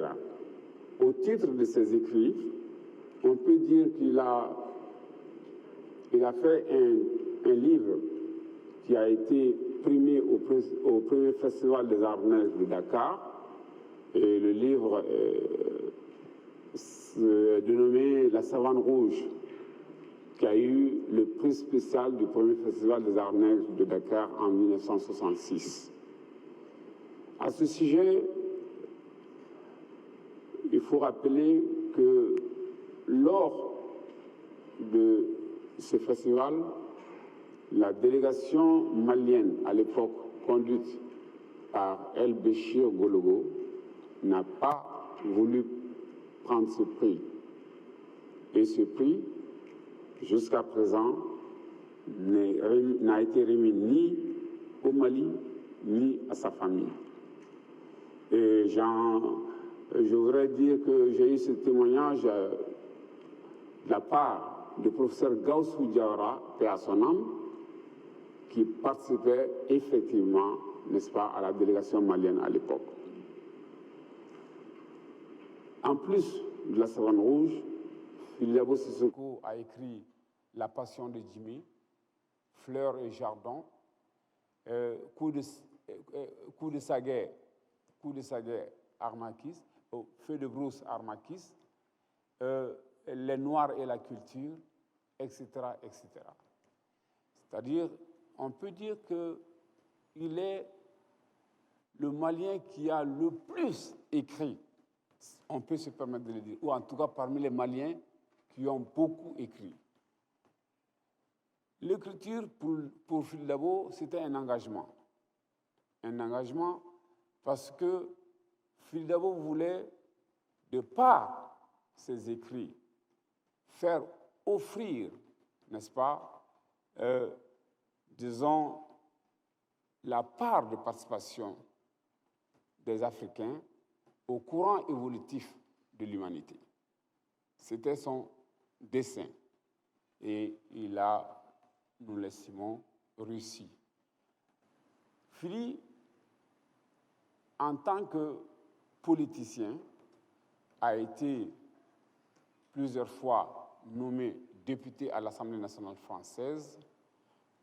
Au titre de ses écrits, on peut dire qu'il a fait un livre qui a été primé au premier festival des arts nègres de Dakar. Et le livre est dénommé La Savane Rouge, qui a eu le prix spécial du premier festival des arts nègres de Dakar en 1966. À ce sujet, il faut rappeler que lors de ce festival, la délégation malienne, à l'époque conduite par El Béchir Gologo, n'a pas voulu prendre ce prix. Et ce prix, jusqu'à présent, n'a été remis ni au Mali, ni à sa famille. Et je voudrais dire que j'ai eu ce témoignage de la part du professeur Gaussou Diawara, paix à son âme, qui participait effectivement, n'est-ce pas, à la délégation malienne à l'époque. En plus de La Savane Rouge, Phili Dabo Sissoko a écrit La Passion de Jimmy, Fleurs et Jardins, Coup de Saguet Armakis, Feu de brousse Armakis, Les Noirs et la culture, etc., etc. C'est-à-dire, on peut dire qu'il est le Malien qui a le plus écrit, on peut se permettre de le dire, ou en tout cas parmi les Maliens qui ont beaucoup écrit. L'écriture pour Phili Dabo, c'était un engagement. Un engagement parce que Phili Dabo voulait, de par ses écrits, faire offrir, n'est-ce pas, disons, la part de participation des Africains au courant évolutif de l'humanité. C'était son dessein et il a, nous l'estimons, réussi. Fili, en tant que politicien, a été plusieurs fois nommé député à l'Assemblée nationale française,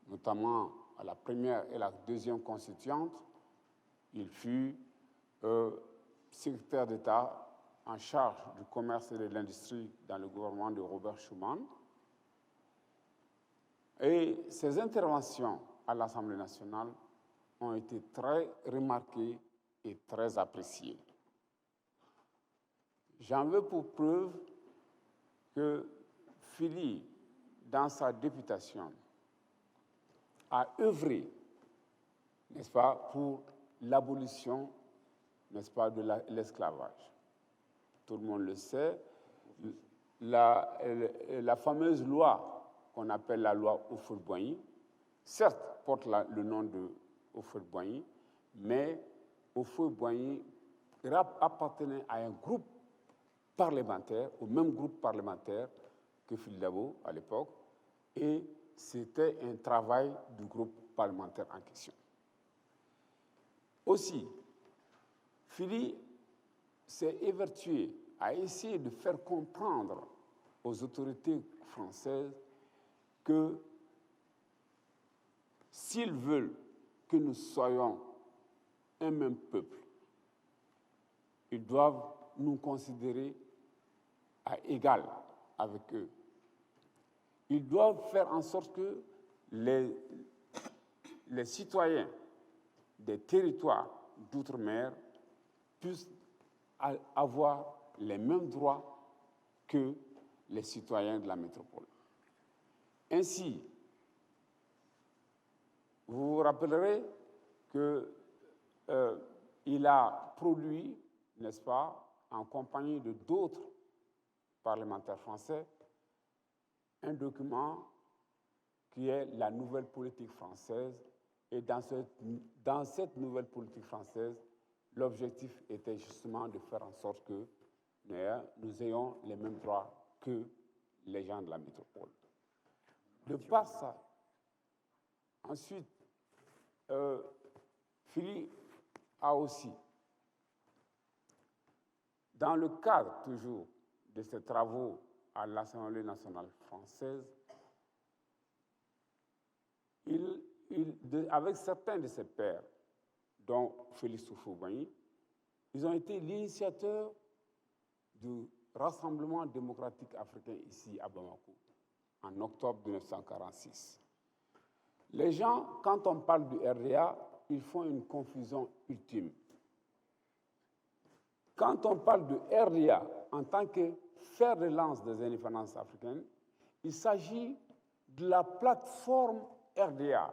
notamment à la première et la deuxième constituante. Il fut secrétaire d'État en charge du commerce et de l'industrie dans le gouvernement de Robert Schuman. Et ses interventions à l'Assemblée nationale ont été très remarquées et très appréciées. J'en veux pour preuve que Fili, dans sa députation, a œuvré, n'est-ce pas, pour l'abolition, n'est-ce pas, de l'esclavage. Tout le monde le sait, la fameuse loi qu'on appelle la loi Houphouët-Boigny, certes porte le nom de Houphouët-Boigny, mais Houphouët-Boigny appartenait à un groupe parlementaire, au même groupe parlementaire que Fili Dabo à l'époque, et c'était un travail du groupe parlementaire en question. Aussi, Fili s'est évertué à essayer de faire comprendre aux autorités françaises que s'ils veulent que nous soyons un même peuple, ils doivent nous considérer à égal avec eux. Ils doivent faire en sorte que les citoyens des territoires d'outre-mer puissent avoir les mêmes droits que les citoyens de la métropole. Ainsi, vous vous rappellerez qu'il a produit, n'est-ce pas, en compagnie de d'autres parlementaires français, un document qui est la nouvelle politique française. Et dans cette nouvelle politique française, l'objectif était justement de faire en sorte que nous ayons les mêmes droits que les gens de la métropole. De par ça, ensuite, Fili a aussi, dans le cadre toujours de ses travaux à l'Assemblée nationale française, avec certains de ses pairs, dont Félix Houphouët-Boigny, ils ont été l'initiateur du Rassemblement démocratique africain ici à Bamako, en octobre 1946. Les gens, quand on parle du RDA, ils font une confusion ultime. Quand on parle de RDA en tant que fer de lance des indépendances africaines, il s'agit de la plateforme RDA,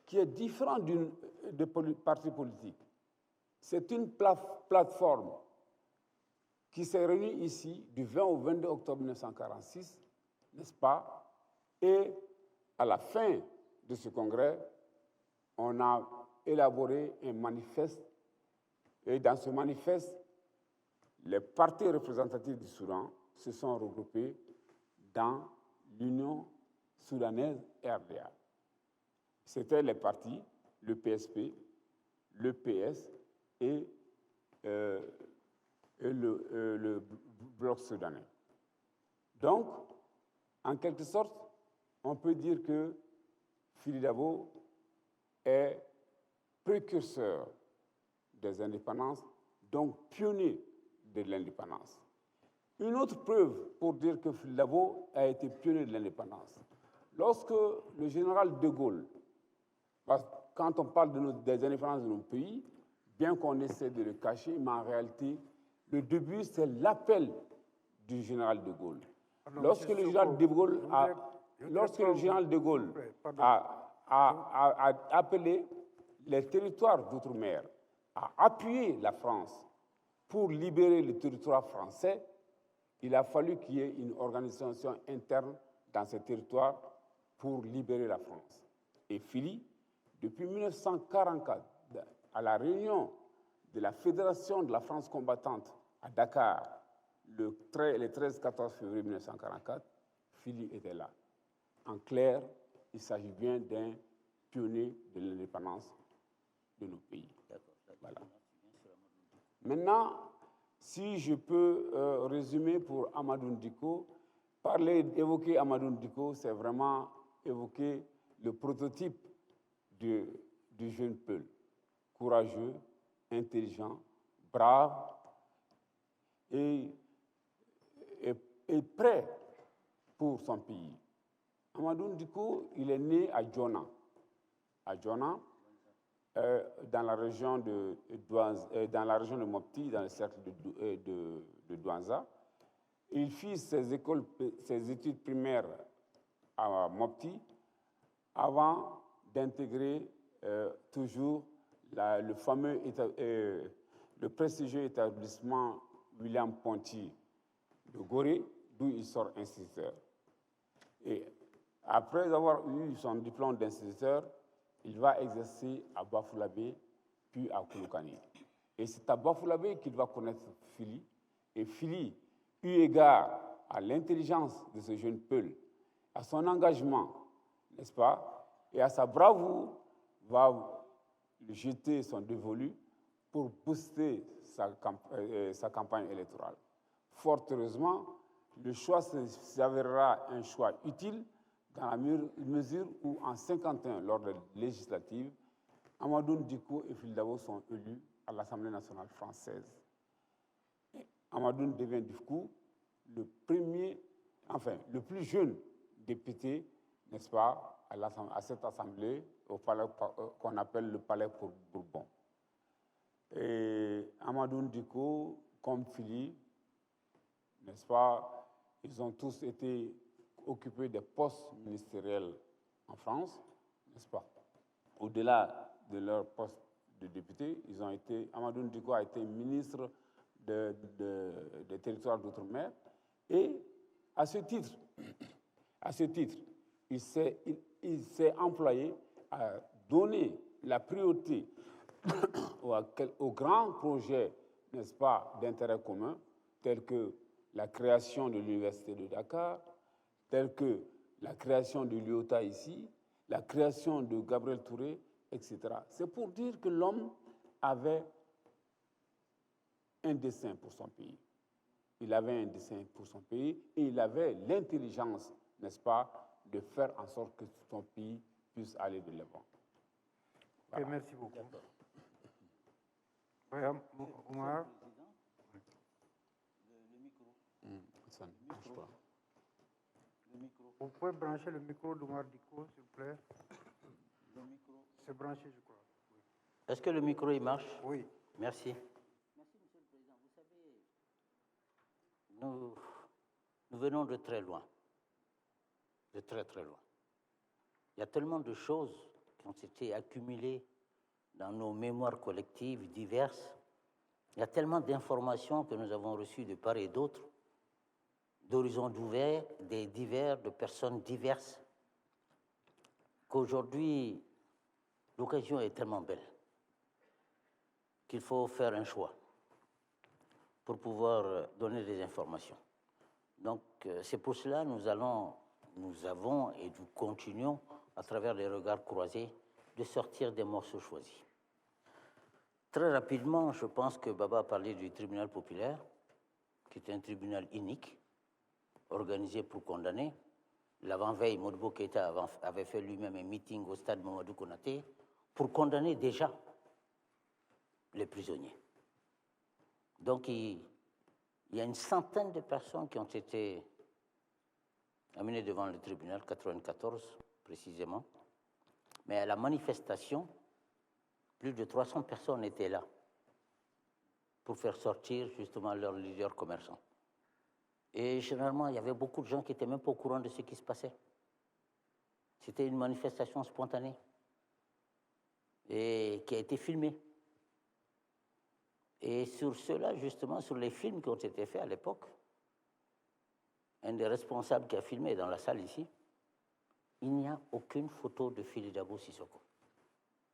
qui est différente de parti politique. C'est une plateforme qui s'est réunie ici du 20 au 22 octobre 1946, n'est-ce pas? Et à la fin de ce congrès, on a élaboré un manifeste. Et dans ce manifeste, les partis représentatifs du Soudan se sont regroupés dans l'Union soudanaise RDA. C'était les partis, le PSP, le PS et le bloc soudanais. Donc, en quelque sorte, on peut dire que Fili Dabo est précurseur des indépendances, donc pionnier de l'indépendance. Une autre preuve pour dire que Fili Dabo a été pionnier de l'indépendance. Lorsque le général de Gaulle, quand on parle des indépendances de nos pays, bien qu'on essaie de le cacher, mais en réalité, le début, c'est l'appel du général de Gaulle. Lorsque le général de Gaulle a appelé les territoires d'outre-mer à appuyer la France pour libérer le territoire français, il a fallu qu'il y ait une organisation interne dans ces territoires pour libérer la France. Et Fili, depuis 1944, à la réunion de la Fédération de la France combattante à Dakar le 13-14 février 1944, Fili était là. En clair, il s'agit bien d'un pionnier de l'indépendance de nos pays. Voilà. Maintenant, si je peux résumer pour Amadou Ndiko, évoquer Amadou Ndiko, c'est vraiment évoquer le prototype du jeune Peul, courageux, intelligent, brave et prêt pour son pays. Amadou Ndiko, il est né à Djona. À Djona, dans la région de Mopti, dans le cercle de Douanza. Il fit ses études primaires à Mopti avant d'intégrer toujours le prestigieux établissement William Ponty de Gorée, d'où il sort instituteur. Et après avoir eu son diplôme d'instituteur, il va exercer à Bafoullabé, puis à Kouloukani. Et c'est à Bafoullabé qu'il va connaître Fili. Et Fili, eu égard à l'intelligence de ce jeune Peul, à son engagement, n'est-ce pas, et à sa bravoure, va lui jeter son dévolu pour booster sa campagne électorale. Fort heureusement, le choix s'avérera un choix utile dans la mesure où, en 1951, lors de la législative, Amadou Ndiko et Fili Dabo sont élus à l'Assemblée nationale française. Et Amadou devient du coup le plus jeune député, n'est-ce pas, à cette assemblée, au palais qu'on appelle le palais pour Bourbon. Et Amadou Ndiko, comme Fili, n'est-ce pas, ils ont tous été occupés des postes ministériels en France, n'est-ce pas? Au-delà de leur poste de député, Amadou Ndiko a été ministre des territoires d'outre-mer et à ce titre, il s'est employé à donner la priorité aux grands projets, n'est-ce pas, d'intérêt commun, tels que la création de l'Université de Dakar, tels que la création de l'IOTA ici, la création de Gabriel Touré, etc. C'est pour dire que l'homme avait un dessein pour son pays. Il avait un dessein pour son pays et il avait l'intelligence, n'est-ce pas, de faire en sorte que son pays puisse aller de l'avant. Voilà. Merci beaucoup. Omar. Ça ne marche pas. Vous pouvez brancher le micro d'Omar Diko, s'il vous plaît. Le micro. C'est branché, je crois. Oui. Est-ce que le micro, il marche? Oui. Merci. Merci, Monsieur le Président. Vous savez, nous venons de très loin. De très, très loin. Il y a tellement de choses qui ont été accumulées dans nos mémoires collectives diverses. Il y a tellement d'informations que nous avons reçues de part et d'autre, d'horizons divers, de personnes diverses, qu'aujourd'hui, l'occasion est tellement belle qu'il faut faire un choix pour pouvoir donner des informations. Donc, c'est pour cela que nous avons et nous continuons, à travers les regards croisés, de sortir des morceaux choisis. Très rapidement, je pense que Baba a parlé du tribunal populaire, qui est un tribunal unique, organisé pour condamner. L'avant-veille, Modibo Keïta avait fait lui-même un meeting au stade Mamadou Konaté pour condamner déjà les prisonniers. Donc, il y a une centaine de personnes qui ont été amenées devant le tribunal, 94 précisément. Mais à la manifestation, plus de 300 personnes étaient là pour faire sortir justement leurs leaders commerçants. Et généralement, il y avait beaucoup de gens qui n'étaient même pas au courant de ce qui se passait. C'était une manifestation spontanée et qui a été filmée. Et sur cela, justement, sur les films qui ont été faits à l'époque, un des responsables qui a filmé dans la salle ici, il n'y a aucune photo de Fili Dabo Sissoko.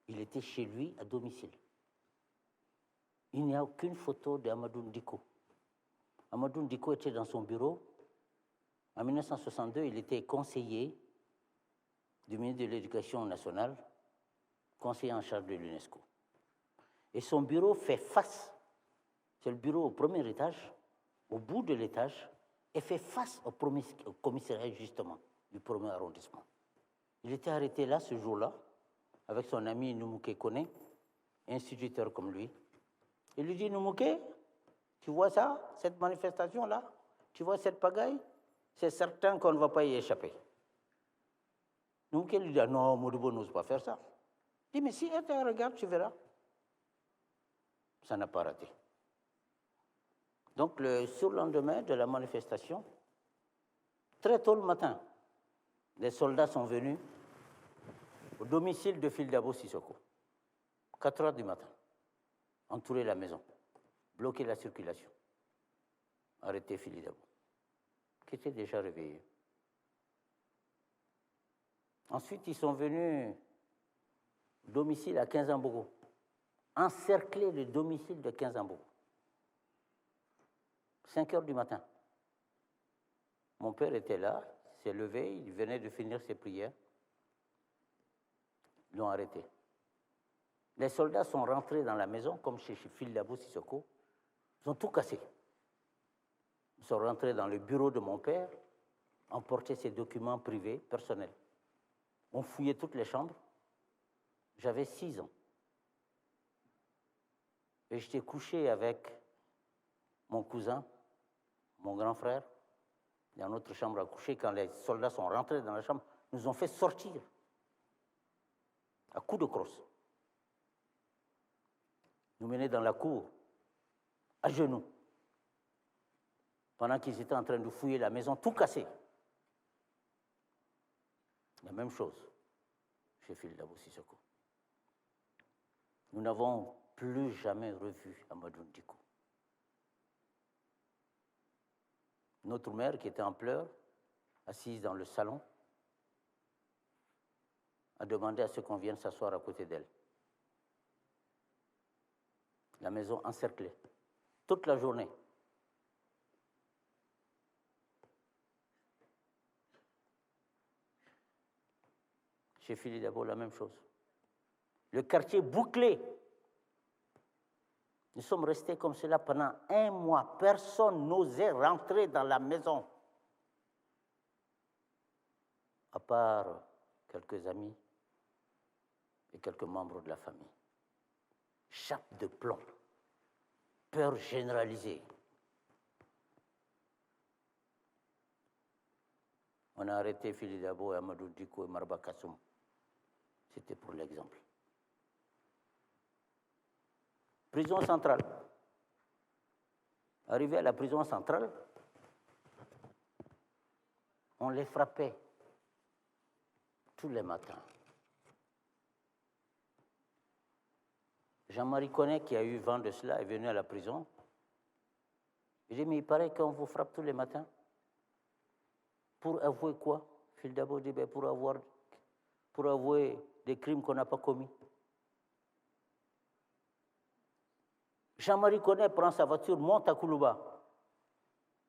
Il était chez lui à domicile. Il il n'y a aucune photo d'Amadou Ndiko. Amadou Ndiko était dans son bureau. En 1962, il était conseiller du ministre de l'Éducation nationale, conseiller en charge de l'UNESCO. Et son bureau fait face, c'est le bureau au premier étage, au bout de l'étage, et fait face au commissariat justement du premier arrondissement. Il était arrêté là ce jour-là, avec son ami Noumouké Kone, instituteur comme lui. Il lui dit, Noumouké, tu vois ça, cette manifestation-là, tu vois cette pagaille, c'est certain qu'on ne va pas y échapper. Noumouké lui dit, non, Modibo n'ose pas faire ça. Il dit, mais si, regarde, tu verras. Ça n'a pas raté. Donc, le surlendemain de la manifestation, très tôt le matin, les soldats sont venus au domicile de Fili Dabo Sissoko, 4 heures du matin, entourer la maison, bloquer la circulation, arrêter Fili Dabo, qui était déjà réveillé. Ensuite, ils sont venus au domicile à Kinzambogo, encercler le domicile de Kinzambogo. 5 heures du matin. Mon père était là, il s'est levé, il venait de finir ses prières. Ils l'ont arrêté. Les soldats sont rentrés dans la maison, comme chez Fili Dabo Sissoko. Ils ont tout cassé. Ils sont rentrés dans le bureau de mon père, emporté ses documents privés, personnels. On fouillait toutes les chambres. J'avais 6 ans. Et j'étais couché avec mon cousin, mon grand frère, dans notre chambre à coucher. Quand les soldats sont rentrés dans la chambre, nous ont fait sortir à coups de crosse. Nous menaient dans la cour, à genoux, pendant qu'ils étaient en train de fouiller la maison, tout cassé. La même chose chez Fili Dabo Sissoko. Nous n'avons plus jamais revu Amadou Ndiko. Notre mère, qui était en pleurs, assise dans le salon, a demandé à ce qu'on vienne s'asseoir à côté d'elle. La maison encerclée, toute la journée. Chez Fili Dabo, la même chose. Le quartier bouclé. Nous sommes restés comme cela pendant 1 mois. Personne n'osait rentrer dans la maison. À part quelques amis et quelques membres de la famille. Chape de plomb. Peur généralisée. On a arrêté Fili Dabo, Amadou Ndiko et Marba Kassoum. C'était pour l'exemple. Prison centrale. Arrivé à la prison centrale, on les frappait tous les matins. Jean-Marie Connet, qui a eu vent de cela, est venu à la prison. Il dit, mais il paraît qu'on vous frappe tous les matins. Pour avouer quoi? Fili Dabo dit, pour avouer des crimes qu'on n'a pas commis. Jean-Marie Connet prend sa voiture, monte à Koulouba.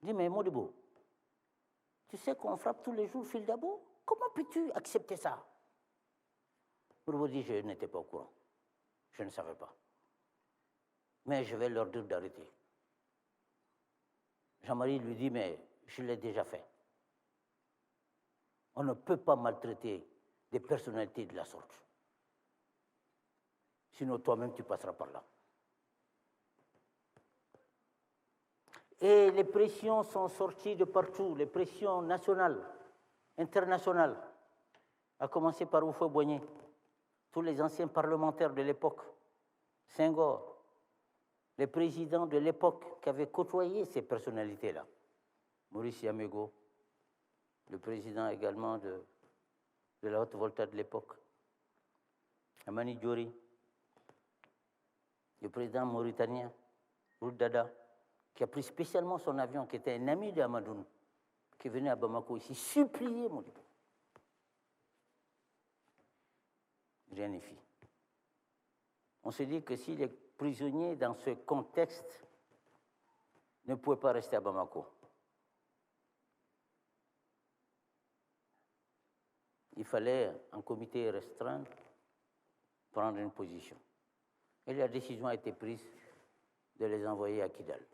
Il dit, mais Modibo, tu sais qu'on frappe tous les jours Fili Dabo? Comment peux-tu accepter ça? Modibo dit, je n'étais pas au courant. Je ne savais pas. Mais je vais leur dire d'arrêter. Jean-Marie lui dit, mais je l'ai déjà fait. On ne peut pas maltraiter des personnalités de la sorte. Sinon, toi-même, tu passeras par là. Et les pressions sont sorties de partout, les pressions nationales, internationales, à commencer par Houphouët-Boigny, tous les anciens parlementaires de l'époque, Senghor, les présidents de l'époque qui avaient côtoyé ces personnalités-là, Maurice Yamego, le président également de la Haute-Volta de l'époque, Amani Diori, le président mauritanien, Ould Dada, qui a pris spécialement son avion, qui était un ami d'Amadou, qui venait à Bamako ici, supplier Modibo. Rien n'est fait. On se dit que si les prisonniers, dans ce contexte, ne pouvaient pas rester à Bamako. Il fallait, en comité restreint, prendre une position. Et la décision a été prise de les envoyer à Kidal.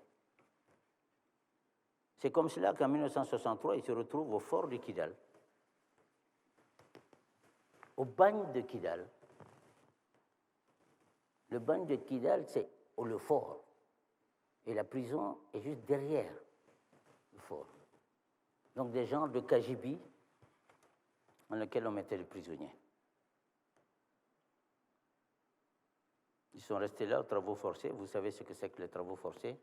C'est comme cela qu'en 1963, ils se retrouvent au fort de Kidal, au bagne de Kidal. Le bagne de Kidal, c'est le fort. Et la prison est juste derrière le fort. Donc des genres de KGB dans lesquels on mettait les prisonniers. Ils sont restés là aux travaux forcés. Vous savez ce que c'est que les travaux forcés.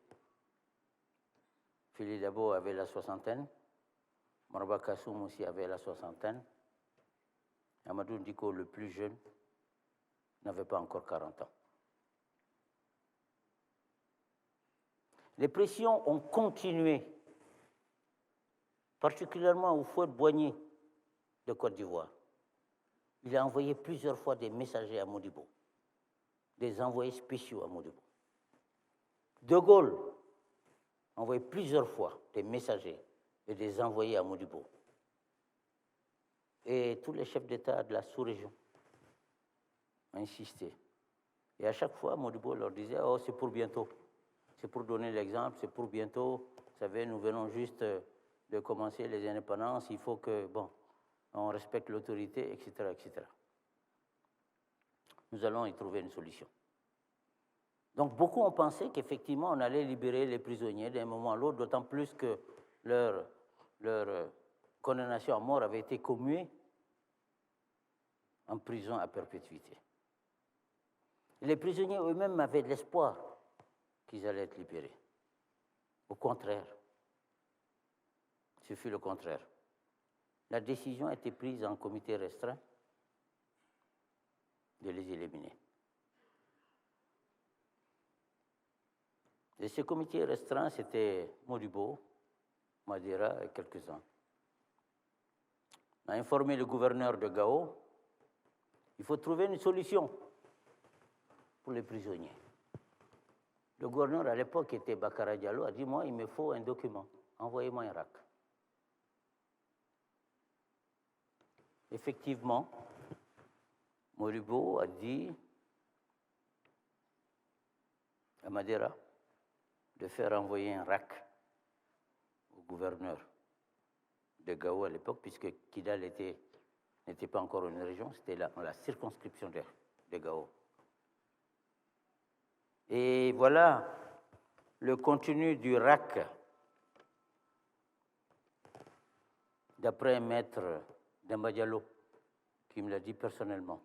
Fili Dabo avait la soixantaine. Marba Kassoum aussi avait la soixantaine. Amadou Ndiko, le plus jeune, n'avait pas encore 40 ans. Les pressions ont continué, particulièrement au Fouet Boigny de Côte d'Ivoire. Il a envoyé plusieurs fois des messagers à Modibo, des envoyés spéciaux à Modibo. De Gaulle a envoyé plusieurs fois des messagers et des envoyés à Modibo. Et tous les chefs d'État de la sous-région ont insisté. Et à chaque fois, Modibo leur disait « Oh, c'est pour bientôt. C'est pour donner l'exemple, c'est pour bientôt. Vous savez, nous venons juste de commencer les indépendances. Il faut que, bon, on respecte l'autorité, etc., etc. » Nous allons y trouver une solution. Donc, beaucoup ont pensé qu'effectivement, on allait libérer les prisonniers d'un moment à l'autre, d'autant plus que leur condamnation à mort avait été commuée en prison à perpétuité. Et les prisonniers eux-mêmes avaient de l'espoir qu'ils allaient être libérés. Au contraire, ce fut le contraire. La décision a été prise en comité restreint de les éliminer. Et ce comité restreint, c'était Modibo, Madera et quelques-uns. On a informé le gouverneur de Gao, il faut trouver une solution pour les prisonniers. Le gouverneur à l'époque, qui était Bakara Diallo, a dit, moi, il me faut un document, envoyez-moi un RAC. Effectivement, Modibo a dit à Madera de faire envoyer un RAC au gouverneur de Gao à l'époque, puisque Kidal n'était pas encore une région, c'était dans la circonscription de Gao. Et voilà le contenu du RAC, d'après un maître Demba Diallo, qui me l'a dit personnellement.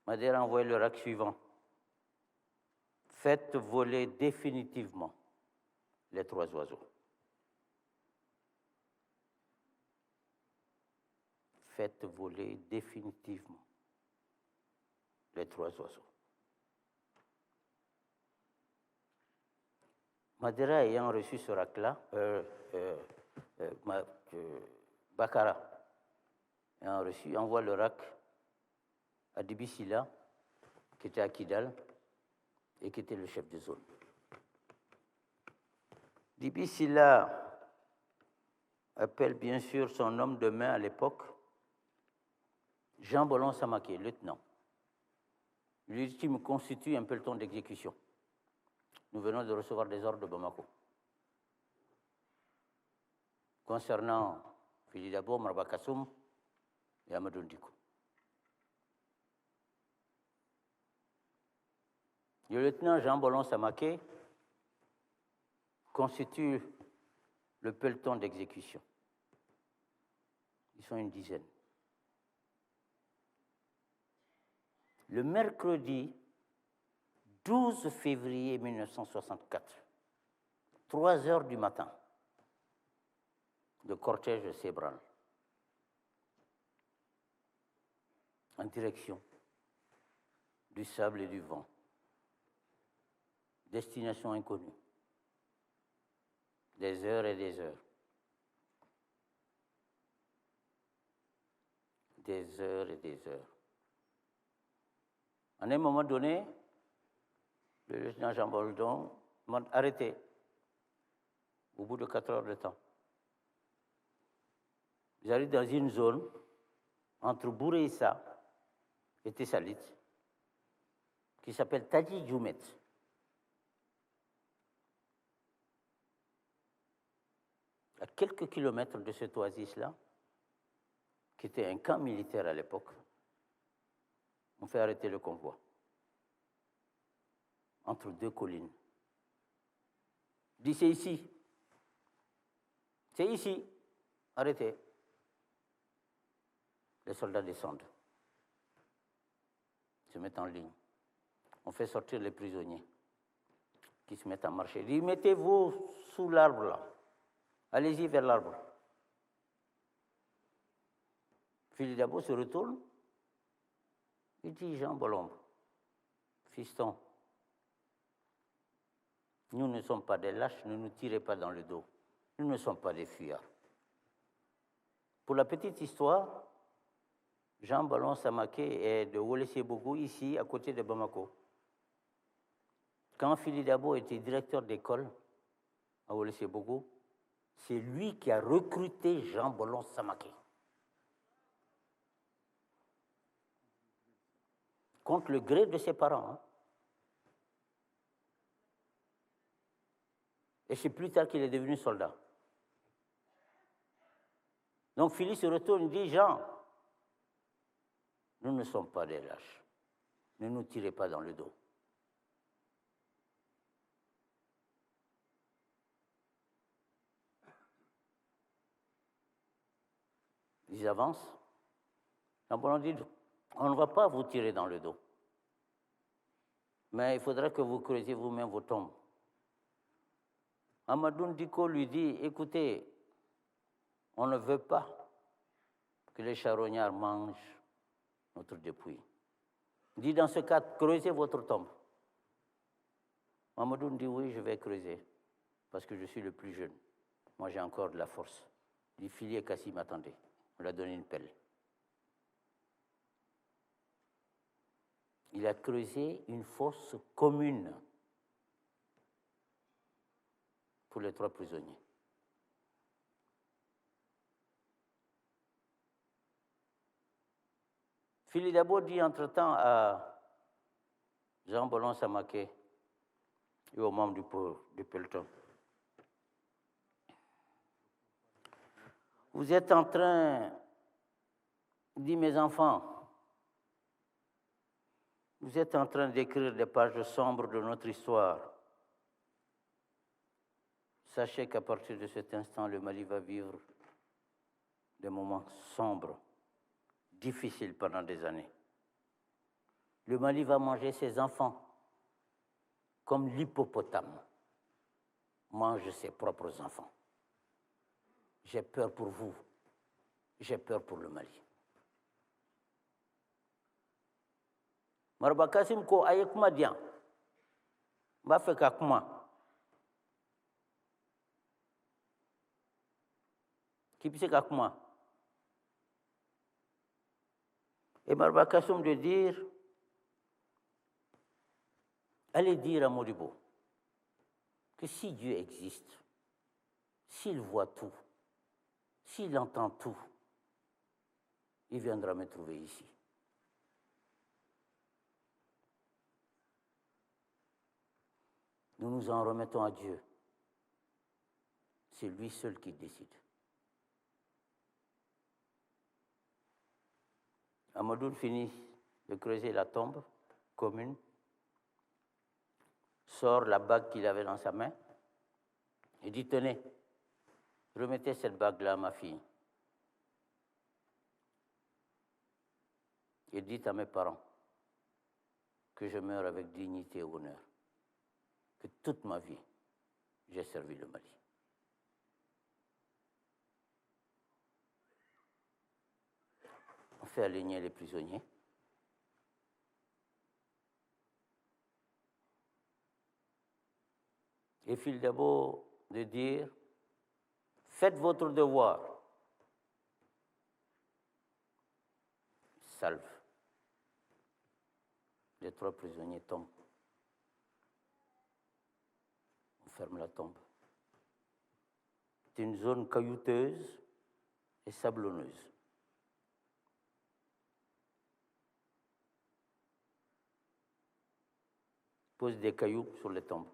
Madera a envoyé le RAC suivant. Faites voler définitivement les 3 oiseaux. Faites voler définitivement les 3 oiseaux. Madera ayant reçu ce RAC-là, Bakara ayant reçu, envoie le RAC à Dibi Silla, qui était à Kidal et qui était le chef de zone. Dibi Silla appelle bien sûr son homme de main à l'époque, Jean Bolon Samaké, lieutenant. Il lui dit, tu me constitues un peloton d'exécution. Nous venons de recevoir des ordres de Bamako. Concernant Fili Dabo, Marba Kassoum et Amadou Ndiko. Le lieutenant Jean Bolon Samaké constitue le peloton d'exécution. Ils sont une dizaine. Le mercredi 12 février 1964, 3 heures du matin, le cortège s'ébranle en direction du sable et du vent. Destination inconnue. Des heures et des heures. Des heures et des heures. À un moment donné, Le lieutenant Jean Boldon m'a arrêté au bout de 4 heures de temps. J'arrive dans une zone entre Bouré-Issa et Tessalit qui s'appelle Tadji Djoumet. À quelques kilomètres de cette oasis-là, qui était un camp militaire à l'époque, on fait arrêter le convoi entre 2 collines. Je dis, c'est ici. C'est ici. Arrêtez. Les soldats descendent, se mettent en ligne. On fait sortir les prisonniers qui se mettent à marcher. Je dis, mettez-vous sous l'arbre là. Allez-y vers l'arbre. Philippe Dabo se retourne. Il dit, Jean Bolombe, fiston, nous ne sommes pas des lâches, ne nous tirez pas dans le dos. Nous ne sommes pas des fuyards. Pour la petite histoire, Jean Ballon Samaké est de Wolessié-Bougou, ici, à côté de Bamako. Quand Philippe Dabo était directeur d'école à Wolessié-Bougou, c'est lui qui a recruté Jean Ballon Samaké. Contre le gré de ses parents. Hein. Et c'est plus tard qu'il est devenu soldat. Donc Philippe se retourne et dit, Jean, nous ne sommes pas des lâches. Ne nous tirez pas dans le dos. Ils avancent. On dit, on ne va pas vous tirer dans le dos. Mais il faudra que vous creusiez vous-même vos tombes. Amadou Diko lui dit, écoutez, on ne veut pas que les charognards mangent notre dépouille. Il dit, dans ce cas, creusez votre tombe. Amadou dit, oui, je vais creuser, parce que je suis le plus jeune. Moi, j'ai encore de la force. Il dit, Fili et Kassi m'attendaient. On lui a donné une pelle. Il a creusé une fosse commune pour les 3 prisonniers. Philippe Dabo dit entre-temps à Jean Ballon Samaké et aux membres du peloton, vous êtes en train, dit mes enfants, vous êtes en train d'écrire des pages sombres de notre histoire. Sachez qu'à partir de cet instant, le Mali va vivre des moments sombres, difficiles pendant des années. Le Mali va manger ses enfants comme l'hippopotame mange ses propres enfants. J'ai peur pour vous, j'ai peur pour le Mali. Marba Kassim ko aye kuma diyan ba fɛ ka kuma k'i bɛ se ka kuma et Marba Kassim de dire allez dire à Modibo que si Dieu existe, s'il voit tout, s'il entend tout, il viendra me trouver ici. Nous nous en remettons à Dieu. C'est lui seul qui décide. Amadou finit de creuser la tombe commune, sort la bague qu'il avait dans sa main et dit, tenez, remettez cette bague-là à ma fille. Et dites à mes parents que je meurs avec dignité et honneur. Que toute ma vie, j'ai servi le Mali. On fait aligner les prisonniers. Et Philippe Dabo de dire, faites votre devoir. Salve. Les 3 prisonniers tombent. ferme la tombe. C'est une zone caillouteuse et sablonneuse. Pose des cailloux sur les tombes.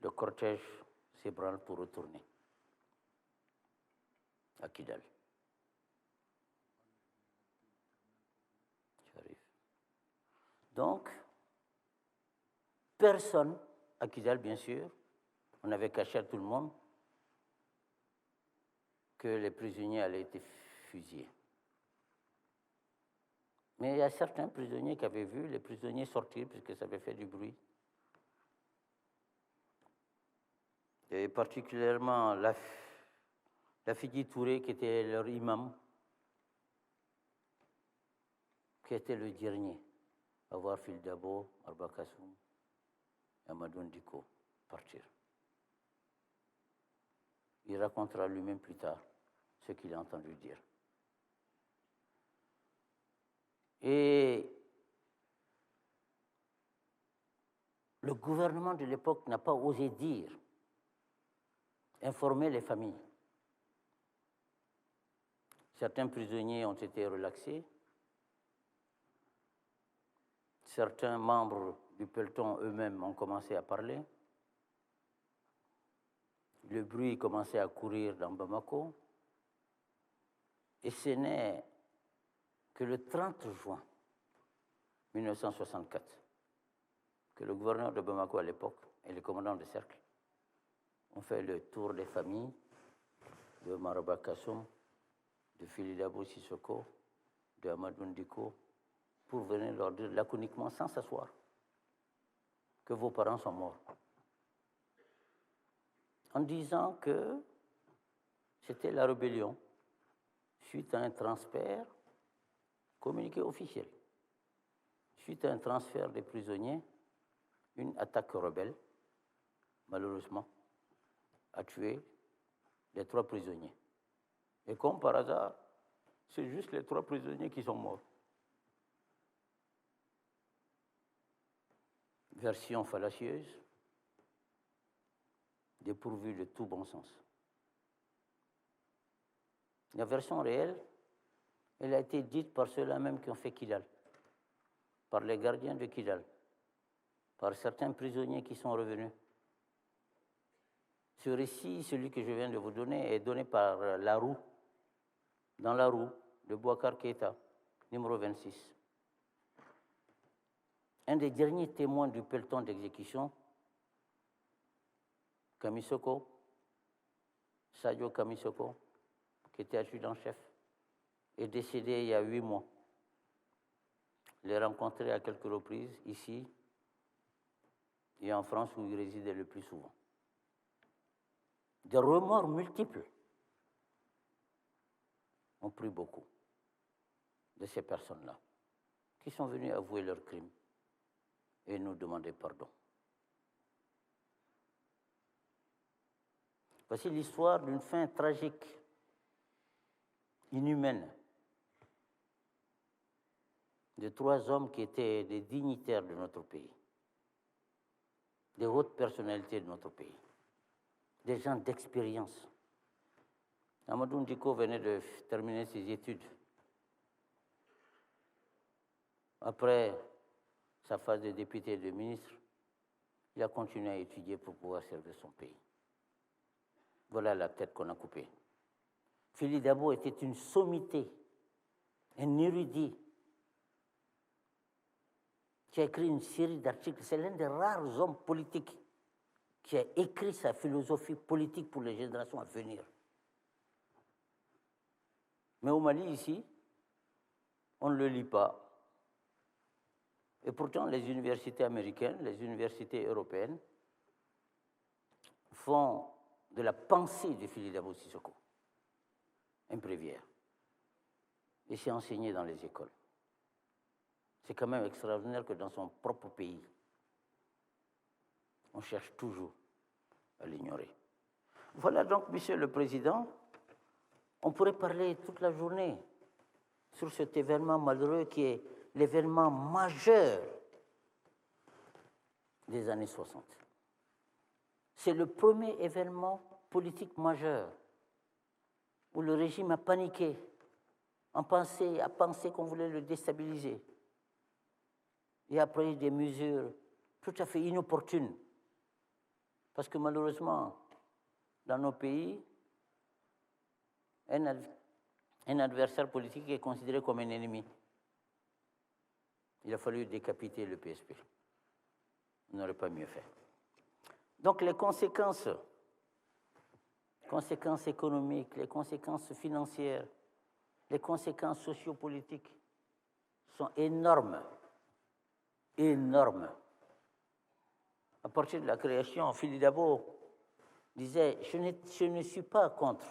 Le cortège s'ébranle pour retourner à Kidal. J'arrive. Donc, personne, à Kidal bien sûr, on avait caché à tout le monde que les prisonniers allaient être fusillés. Mais il y a certains prisonniers qui avaient vu les prisonniers sortir puisque ça avait fait du bruit. Et particulièrement la Fidi Touré, qui était leur imam, qui était le dernier à voir Fili Dabo, Marba Kassoum et Amadou Ndiko partir. Il racontera lui-même plus tard ce qu'il a entendu dire. Et le gouvernement de l'époque n'a pas osé dire, informer les familles. Certains prisonniers ont été relaxés. Certains membres du peloton eux-mêmes ont commencé à parler. Le bruit commençait à courir dans Bamako. Et ce n'est que le 30 juin 1964 que le gouverneur de Bamako à l'époque et les commandants de cercle ont fait le tour des familles de Maraba Kassoum, de Fili Dabo Sissoko, de Amadou Ndiko, pour venir leur dire laconiquement, sans s'asseoir, que vos parents sont morts. En disant que c'était la rébellion suite à un transfert communiqué officiel. Suite à un transfert des prisonniers, une attaque rebelle, malheureusement, a tué les 3 prisonniers. Et comme par hasard, c'est juste les 3 prisonniers qui sont morts. Version fallacieuse, dépourvue de tout bon sens. La version réelle, elle a été dite par ceux-là même qui ont fait Kidal, par les gardiens de Kidal, par certains prisonniers qui sont revenus. Ce récit, celui que je viens de vous donner, est donné par Larou, dans Larou, de Bouakar Keïta, numéro 26. Un des derniers témoins du peloton d'exécution, Kamisoko, Sadio Kamisoko, qui était adjudant-chef, est décédé il y a 8 mois. Je l'ai rencontré à quelques reprises, ici et en France, où il résidait le plus souvent. Des remords multiples ont pris beaucoup de ces personnes-là, qui sont venues avouer leurs crimes et nous demander pardon. Voici l'histoire d'une fin tragique, inhumaine, de 3 hommes qui étaient des dignitaires de notre pays, des hautes personnalités de notre pays, des gens d'expérience. Amadou Ndiko venait de terminer ses études. Après sa phase de député et de ministre, il a continué à étudier pour pouvoir servir son pays. Voilà la tête qu'on a coupée. Fili Dabo était une sommité, un érudit, qui a écrit une série d'articles. C'est l'un des rares hommes politiques qui a écrit sa philosophie politique pour les générations à venir. Mais au Mali, ici, on ne le lit pas. Et pourtant, les universités américaines, les universités européennes font de la pensée de Fili Dabo Sissoko un bréviaire. Et c'est enseigné dans les écoles. C'est quand même extraordinaire que dans son propre pays, on cherche toujours à l'ignorer. Voilà donc, Monsieur le Président, on pourrait parler toute la journée sur cet événement malheureux qui est l'événement majeur des années 60. C'est le premier événement politique majeur où le régime a paniqué, a pensé qu'on voulait le déstabiliser et a pris des mesures tout à fait inopportunes. Parce que malheureusement, dans nos pays, un adversaire politique est considéré comme un ennemi. Il a fallu décapiter le PSP. On n'aurait pas mieux fait. Donc les conséquences économiques, les conséquences financières, les conséquences sociopolitiques sont énormes. Énormes. À partir de la création, Phili Dabo disait, je ne suis pas contre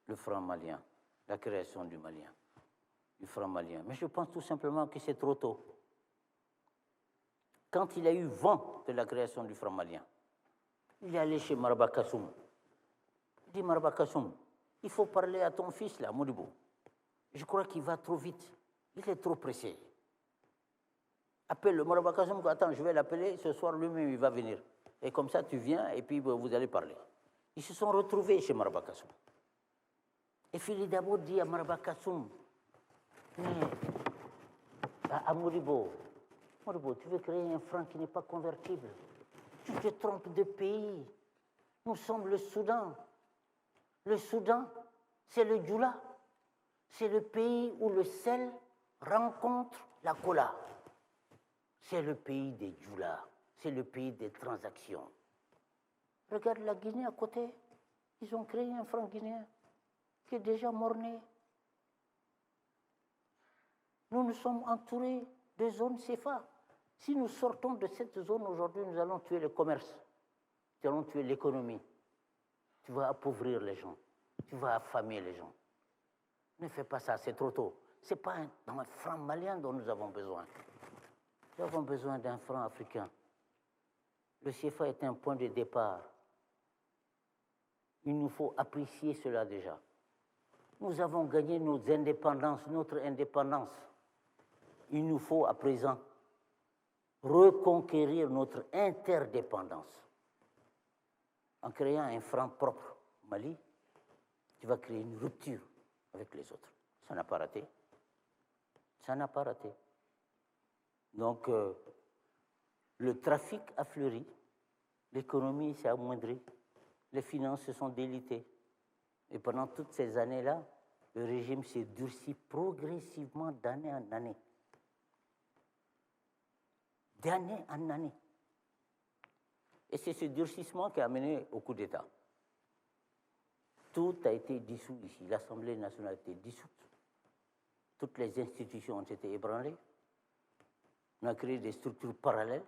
le franc malien, la création du franc malien, mais je pense tout simplement que c'est trop tôt. Quand il a eu vent de la création du franc malien, il est allé chez Maraba Kassoum. Il dit, Maraba Kassoum, il faut parler à ton fils, là, Modibo. Je crois qu'il va trop vite. Il est trop pressé. Appelle le Maraba Kassoum, attends, je vais l'appeler, ce soir lui-même, il va venir. Et comme ça, tu viens, et puis vous allez parler. Ils se sont retrouvés chez Maraba Kassoum. Et Phili Dabo dit à Maraba Kassoum, à Modibo, tu veux créer un franc qui n'est pas convertible. Tu te trompes de pays. Nous sommes le Soudan. Le Soudan, c'est le Djoula. C'est le pays où le sel rencontre la cola. C'est le pays des Djoula. C'est le pays des transactions. Regarde la Guinée à côté. Ils ont créé un franc guinéen qui est déjà mort-né. Nous sommes entourés de zones CFA. Si nous sortons de cette zone aujourd'hui, nous allons tuer le commerce. Nous allons tuer l'économie. Tu vas appauvrir les gens. Tu vas affamer les gens. Ne fais pas ça, c'est trop tôt. Ce n'est pas un franc malien dont nous avons besoin. Nous avons besoin d'un franc africain. Le CFA est un point de départ. Il nous faut apprécier cela déjà. Nous avons gagné notre indépendance. Il nous faut à présent reconquérir notre interdépendance. En créant un franc propre, Mali, tu vas créer une rupture avec les autres. Ça n'a pas raté. Ça n'a pas raté. Donc, le trafic a fleuri, l'économie s'est amoindrie, les finances se sont délitées. Et pendant toutes ces années-là, le régime s'est durci progressivement d'année en année. D'année en année. Et c'est ce durcissement qui a mené au coup d'État. Tout a été dissous ici. L'Assemblée nationale a été dissoute. Toutes les institutions ont été ébranlées. On a créé des structures parallèles,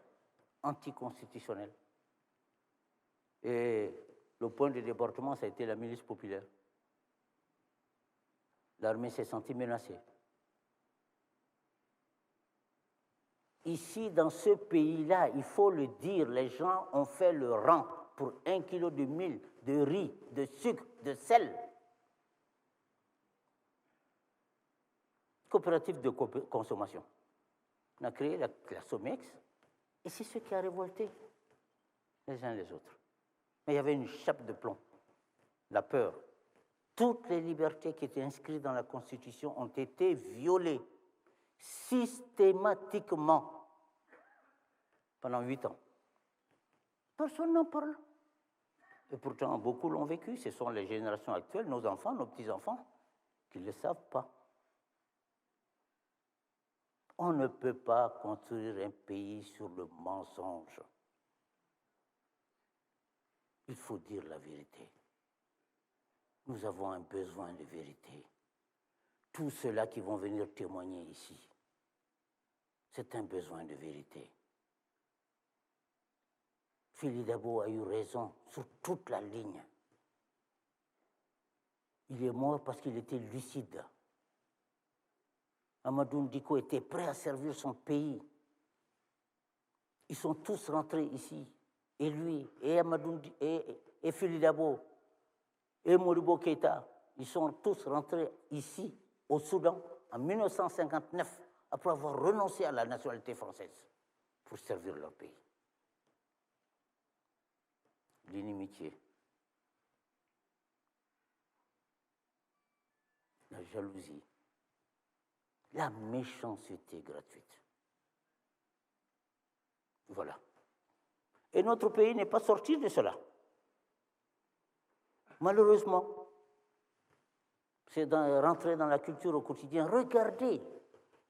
anticonstitutionnelles. Et le point de débordement, ça a été la milice populaire. L'armée s'est sentie menacée. Ici, dans ce pays-là, il faut le dire, les gens ont fait le rang pour 1 kilo de mil, de riz, de sucre, de sel. Coopérative de consommation. On a créé la Somex, et c'est ce qui a révolté les uns les autres. Mais il y avait une chape de plomb, la peur. Toutes les libertés qui étaient inscrites dans la Constitution ont été violées systématiquement pendant 8 ans. Personne n'en parle. Et pourtant, beaucoup l'ont vécu. Ce sont les générations actuelles, nos enfants, nos petits-enfants, qui ne le savent pas. On ne peut pas construire un pays sur le mensonge. Il faut dire la vérité. Nous avons un besoin de vérité. Tous ceux-là qui vont venir témoigner ici, c'est un besoin de vérité. Phili Dabo a eu raison sur toute la ligne. Il est mort parce qu'il était lucide. Amadou Ndiko était prêt à servir son pays. Ils sont tous rentrés ici. Et lui, et Amadou et Phili Dabo, et Modibo Keïta, ils sont tous rentrés ici, au Soudan, en 1959, après avoir renoncé à la nationalité française. pour servir leur pays. L'inimitié, la jalousie, la méchanceté gratuite. Voilà. Et notre pays n'est pas sorti de cela. Malheureusement, c'est rentrer dans la culture au quotidien. Regardez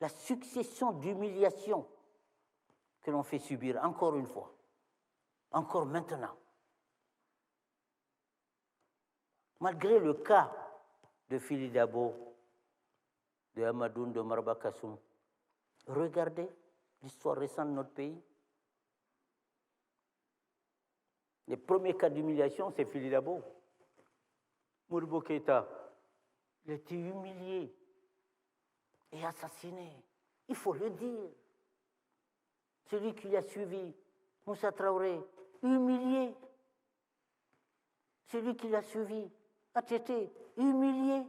la succession d'humiliations que l'on fait subir encore une fois, encore maintenant. Malgré le cas de Fili Dabo, de Hamadoun, de Marba Kassoum, regardez l'histoire récente de notre pays. Les premiers cas d'humiliation, c'est Fili Dabo. Modibo Keïta, il a été humilié et assassiné. Il faut le dire. Celui qui l'a suivi, Moussa Traoré, humilié. Celui qui l'a suivi, Atete, humilié.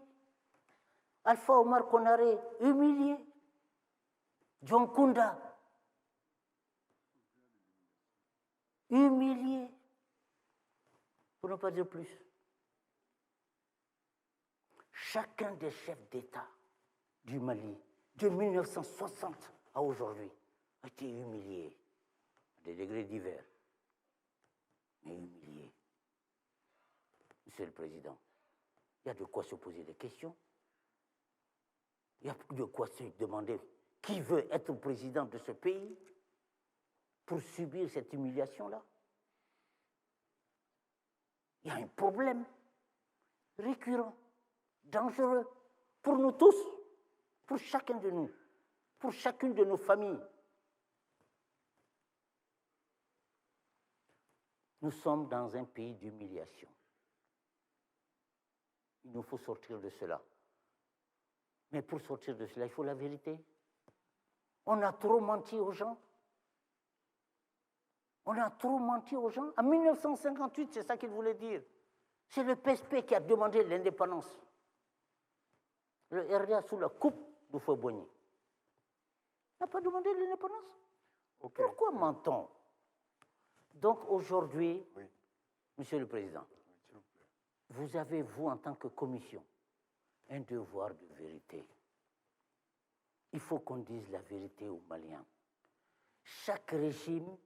Alpha Omar Konaré, humilié. John Kunda, humilié. Pour ne pas dire plus. Chacun des chefs d'État du Mali, de 1960 à aujourd'hui, a été humilié, à des degrés divers, mais humilié. Monsieur le Président, il y a de quoi se poser des questions. Il y a de quoi se demander qui veut être président de ce pays pour subir cette humiliation-là. Il y a un problème récurrent, dangereux, pour nous tous, pour chacun de nous, pour chacune de nos familles. Nous sommes dans un pays d'humiliation. Il nous faut sortir de cela. Mais pour sortir de cela, il faut la vérité. On a trop menti aux gens. On a trop menti aux gens. En 1958, c'est ça qu'il voulait dire. C'est le PSP qui a demandé l'indépendance. Le RDA sous la coupe de Fouet-Boigny n'a pas demandé l'indépendance. Okay. Pourquoi ment-on? Donc aujourd'hui, oui. Monsieur le Président, oui, vous avez, vous, en tant que commission, un devoir de vérité. Il faut qu'on dise la vérité aux Maliens. Chaque régime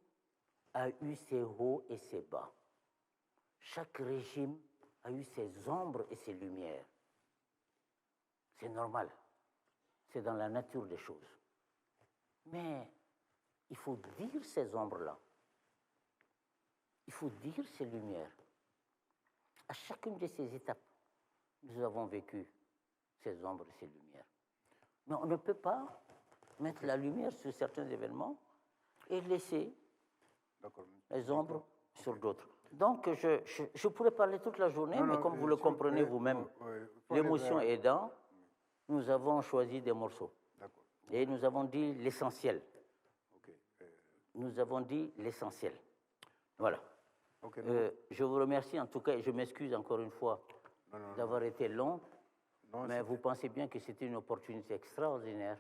a eu ses hauts et ses bas. Chaque régime a eu ses ombres et ses lumières. C'est normal. C'est dans la nature des choses. Mais il faut dire ces ombres-là. Il faut dire ces lumières. À chacune de ces étapes, nous avons vécu ces ombres et ces lumières. Mais on ne peut pas mettre la lumière sur certains événements et laisser les ombres sur d'autres. Donc, je pourrais parler toute la journée, mais comme vous le comprenez vous-même, l'émotion aidant, nous avons choisi des morceaux. Et nous avons dit l'essentiel. Nous avons dit l'essentiel. Voilà. Je vous remercie en tout cas et je m'excuse encore une fois d'avoir été long, mais vous pensez bien que c'était une opportunité extraordinaire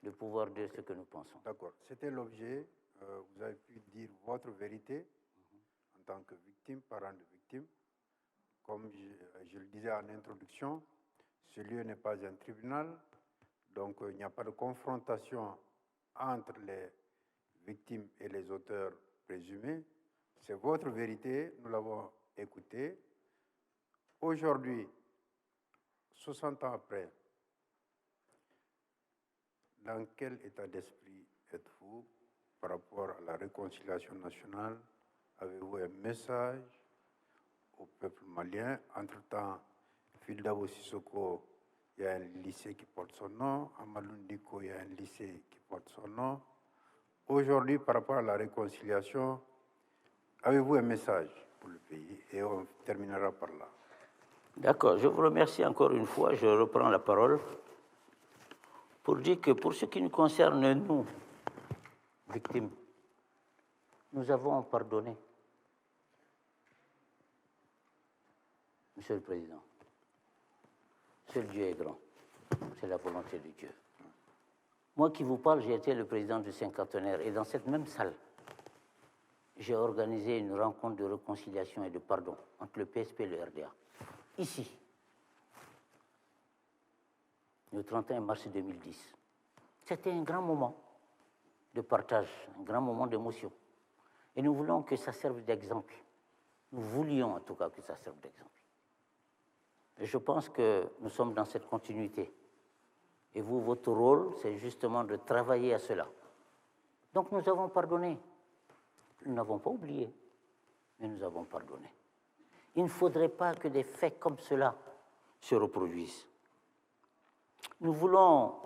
de pouvoir dire ce que nous pensons. D'accord. C'était l'objet. Vous avez pu dire votre vérité en tant que victime, parent de victime. Comme je le disais en introduction, ce lieu n'est pas un tribunal, donc il n'y a pas de confrontation entre les victimes et les auteurs présumés. C'est votre vérité, nous l'avons écoutée. Aujourd'hui, 60 ans après, dans quel état d'esprit êtes-vous par rapport à la réconciliation nationale? Avez-vous un message au peuple malien? Entre-temps, Fili Dabo Sissoko, il y a un lycée qui porte son nom. À Malundiko, il y a un lycée qui porte son nom. Aujourd'hui, par rapport à la réconciliation, avez-vous un message pour le pays? Et on terminera par là. D'accord, je vous remercie encore une fois. Je reprends la parole pour dire que pour ce qui nous concerne, nous, victimes, nous avons pardonné. Monsieur le Président, seul Dieu est grand. C'est la volonté de Dieu. Moi qui vous parle, j'ai été le président du cinquantenaire et dans cette même salle, j'ai organisé une rencontre de réconciliation et de pardon entre le PSP et le RDA. Ici, le 31 mars 2010. C'était un grand moment de partage, un grand moment d'émotion. Et nous voulons que ça serve d'exemple. Nous voulions en tout cas que ça serve d'exemple. Et je pense que nous sommes dans cette continuité. Et vous, votre rôle, c'est justement de travailler à cela. Donc nous avons pardonné. Nous n'avons pas oublié, mais nous avons pardonné. Il ne faudrait pas que des faits comme cela se reproduisent. Nous voulons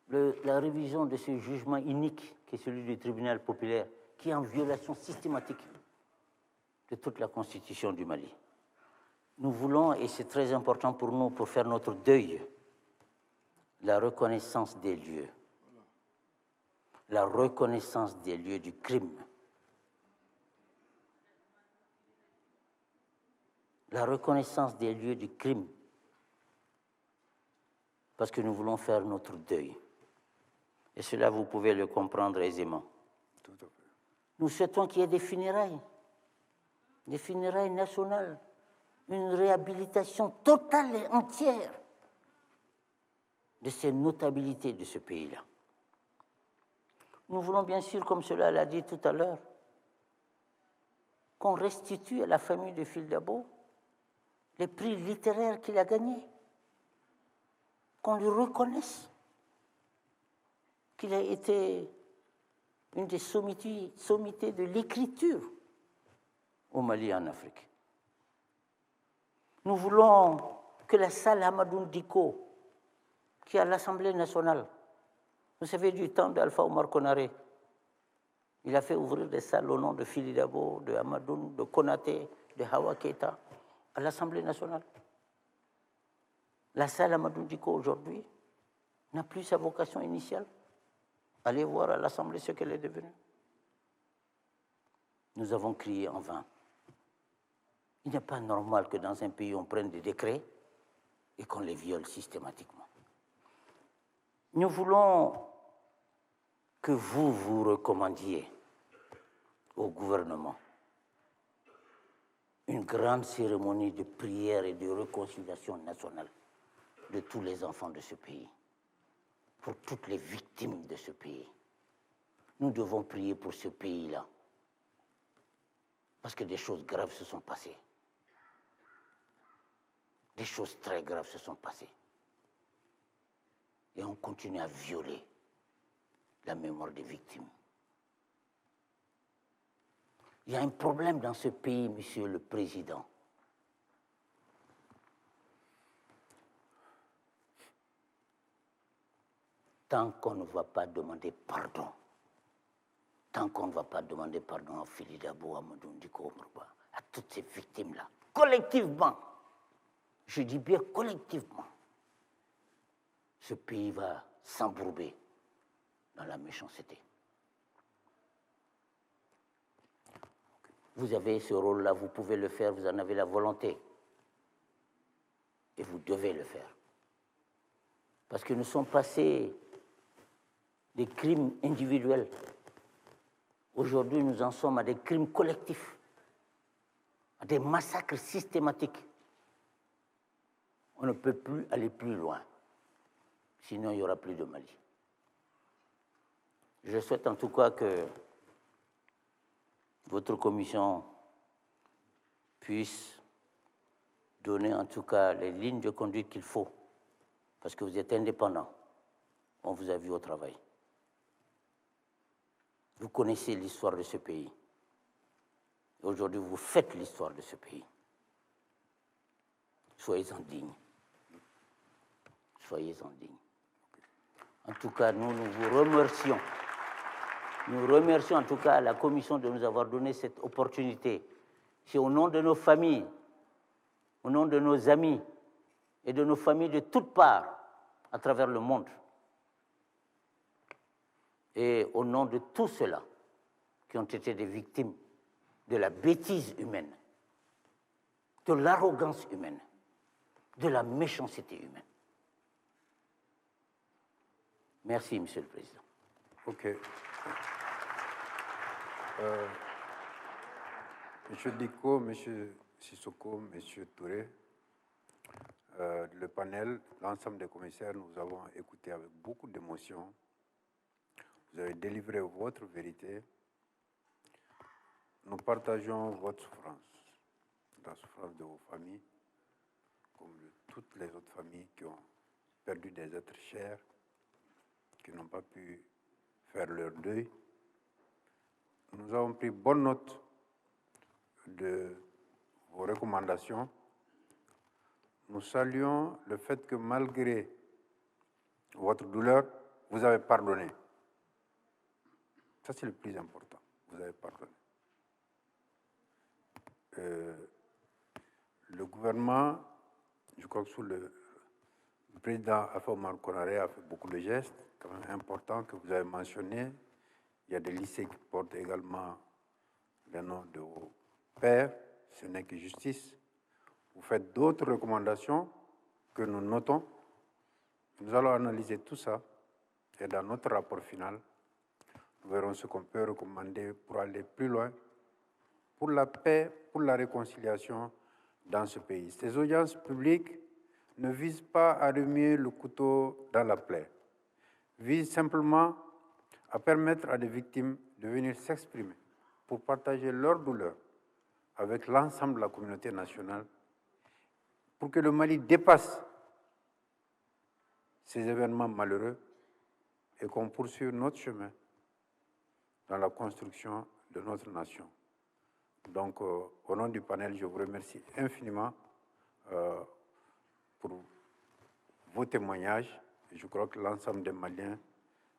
la révision de ce jugement inique qui est celui du tribunal populaire, qui est en violation systématique de toute la constitution du Mali. Nous voulons, et c'est très important pour nous, pour faire notre deuil, la reconnaissance des lieux. La reconnaissance des lieux du crime. La reconnaissance des lieux du crime. Parce que nous voulons faire notre deuil. Et cela, vous pouvez le comprendre aisément. Tout à fait. Nous souhaitons qu'il y ait des funérailles nationales, une réhabilitation totale et entière de ces notabilités de ce pays-là. Nous voulons bien sûr, comme cela l'a dit tout à l'heure, qu'on restitue à la famille de Fili Dabo les prix littéraires qu'il a gagnés, qu'on lui reconnaisse qu'il a été une des sommités de l'écriture au Mali et en Afrique. Nous voulons que la salle Amadou Diko, qui est à l'Assemblée nationale, vous savez, du temps d'Alpha Omar Konaré, il a fait ouvrir des salles au nom de Fili Dabo, de Amadou, de Konaté, de Hawa Keita, à l'Assemblée nationale. La salle Amadou Diko, aujourd'hui, n'a plus sa vocation initiale. Allez voir à l'Assemblée ce qu'elle est devenue. Nous avons crié en vain. Il n'est pas normal que dans un pays, on prenne des décrets et qu'on les viole systématiquement. Nous voulons que vous recommandiez au gouvernement une grande cérémonie de prière et de réconciliation nationale de tous les enfants de ce pays, pour toutes les victimes de ce pays. Nous devons prier pour ce pays-là, parce que des choses graves se sont passées. Des choses très graves se sont passées. Et on continue à violer la mémoire des victimes. Il y a un problème dans ce pays, Monsieur le Président. Tant qu'on ne va pas demander pardon, tant qu'on ne va pas demander pardon à Fili Dabo, à Amadou Diko, à toutes ces victimes-là, collectivement, je dis bien collectivement, ce pays va s'embourber dans la méchanceté. Vous avez ce rôle-là, vous pouvez le faire, vous en avez la volonté. Et vous devez le faire. Parce que nous sommes passés des crimes individuels. Aujourd'hui, nous en sommes à des crimes collectifs, à des massacres systématiques. On ne peut plus aller plus loin. Sinon, il n'y aura plus de Mali. Je souhaite en tout cas que votre commission puisse donner en tout cas les lignes de conduite qu'il faut, parce que vous êtes indépendant. On vous a vu au travail. Vous connaissez l'histoire de ce pays. Aujourd'hui, vous faites l'histoire de ce pays. Soyez-en dignes. Soyez-en dignes. En tout cas, nous vous remercions. Nous remercions en tout cas la Commission de nous avoir donné cette opportunité. C'est au nom de nos familles, au nom de nos amis et de nos familles de toutes parts à travers le monde. Et au nom de tous ceux-là qui ont été des victimes de la bêtise humaine, de l'arrogance humaine, de la méchanceté humaine. Merci, Monsieur le Président. OK. Monsieur Diko, Monsieur Sissoko, Monsieur Touré, le panel, l'ensemble des commissaires, nous avons écouté avec beaucoup d'émotion. Vous avez délivré votre vérité. Nous partageons votre souffrance, la souffrance de vos familles, comme de toutes les autres familles qui ont perdu des êtres chers, qui n'ont pas pu faire leur deuil. Nous avons pris bonne note de vos recommandations. Nous saluons le fait que malgré votre douleur, vous avez pardonné. Ça, c'est le plus important. Vous avez pardonné. Le gouvernement, je crois que sous le président Alpha Oumar Konaré a fait beaucoup de gestes, quand même importants que vous avez mentionnés. Il y a des lycées qui portent également le nom de vos pères. Ce n'est que justice. Vous faites d'autres recommandations que nous notons. Nous allons analyser tout ça et dans notre rapport final, nous verrons ce qu'on peut recommander pour aller plus loin, pour la paix, pour la réconciliation dans ce pays. Ces audiences publiques ne visent pas à remuer le couteau dans la plaie, visent simplement à permettre à des victimes de venir s'exprimer pour partager leur douleur avec l'ensemble de la communauté nationale, pour que le Mali dépasse ces événements malheureux et qu'on poursuive notre chemin dans la construction de notre nation. Donc, au nom du panel, je vous remercie infiniment pour vos témoignages. Et je crois que l'ensemble des Maliens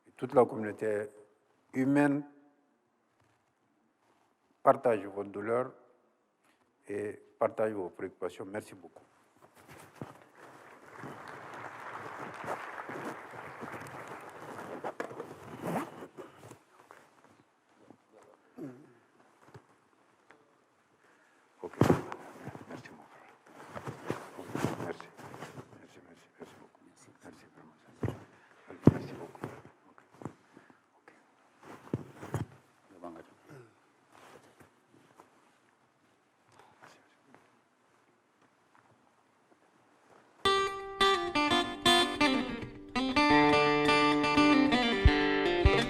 et toute la communauté humaine partagent votre douleur et partagent vos préoccupations. Merci beaucoup.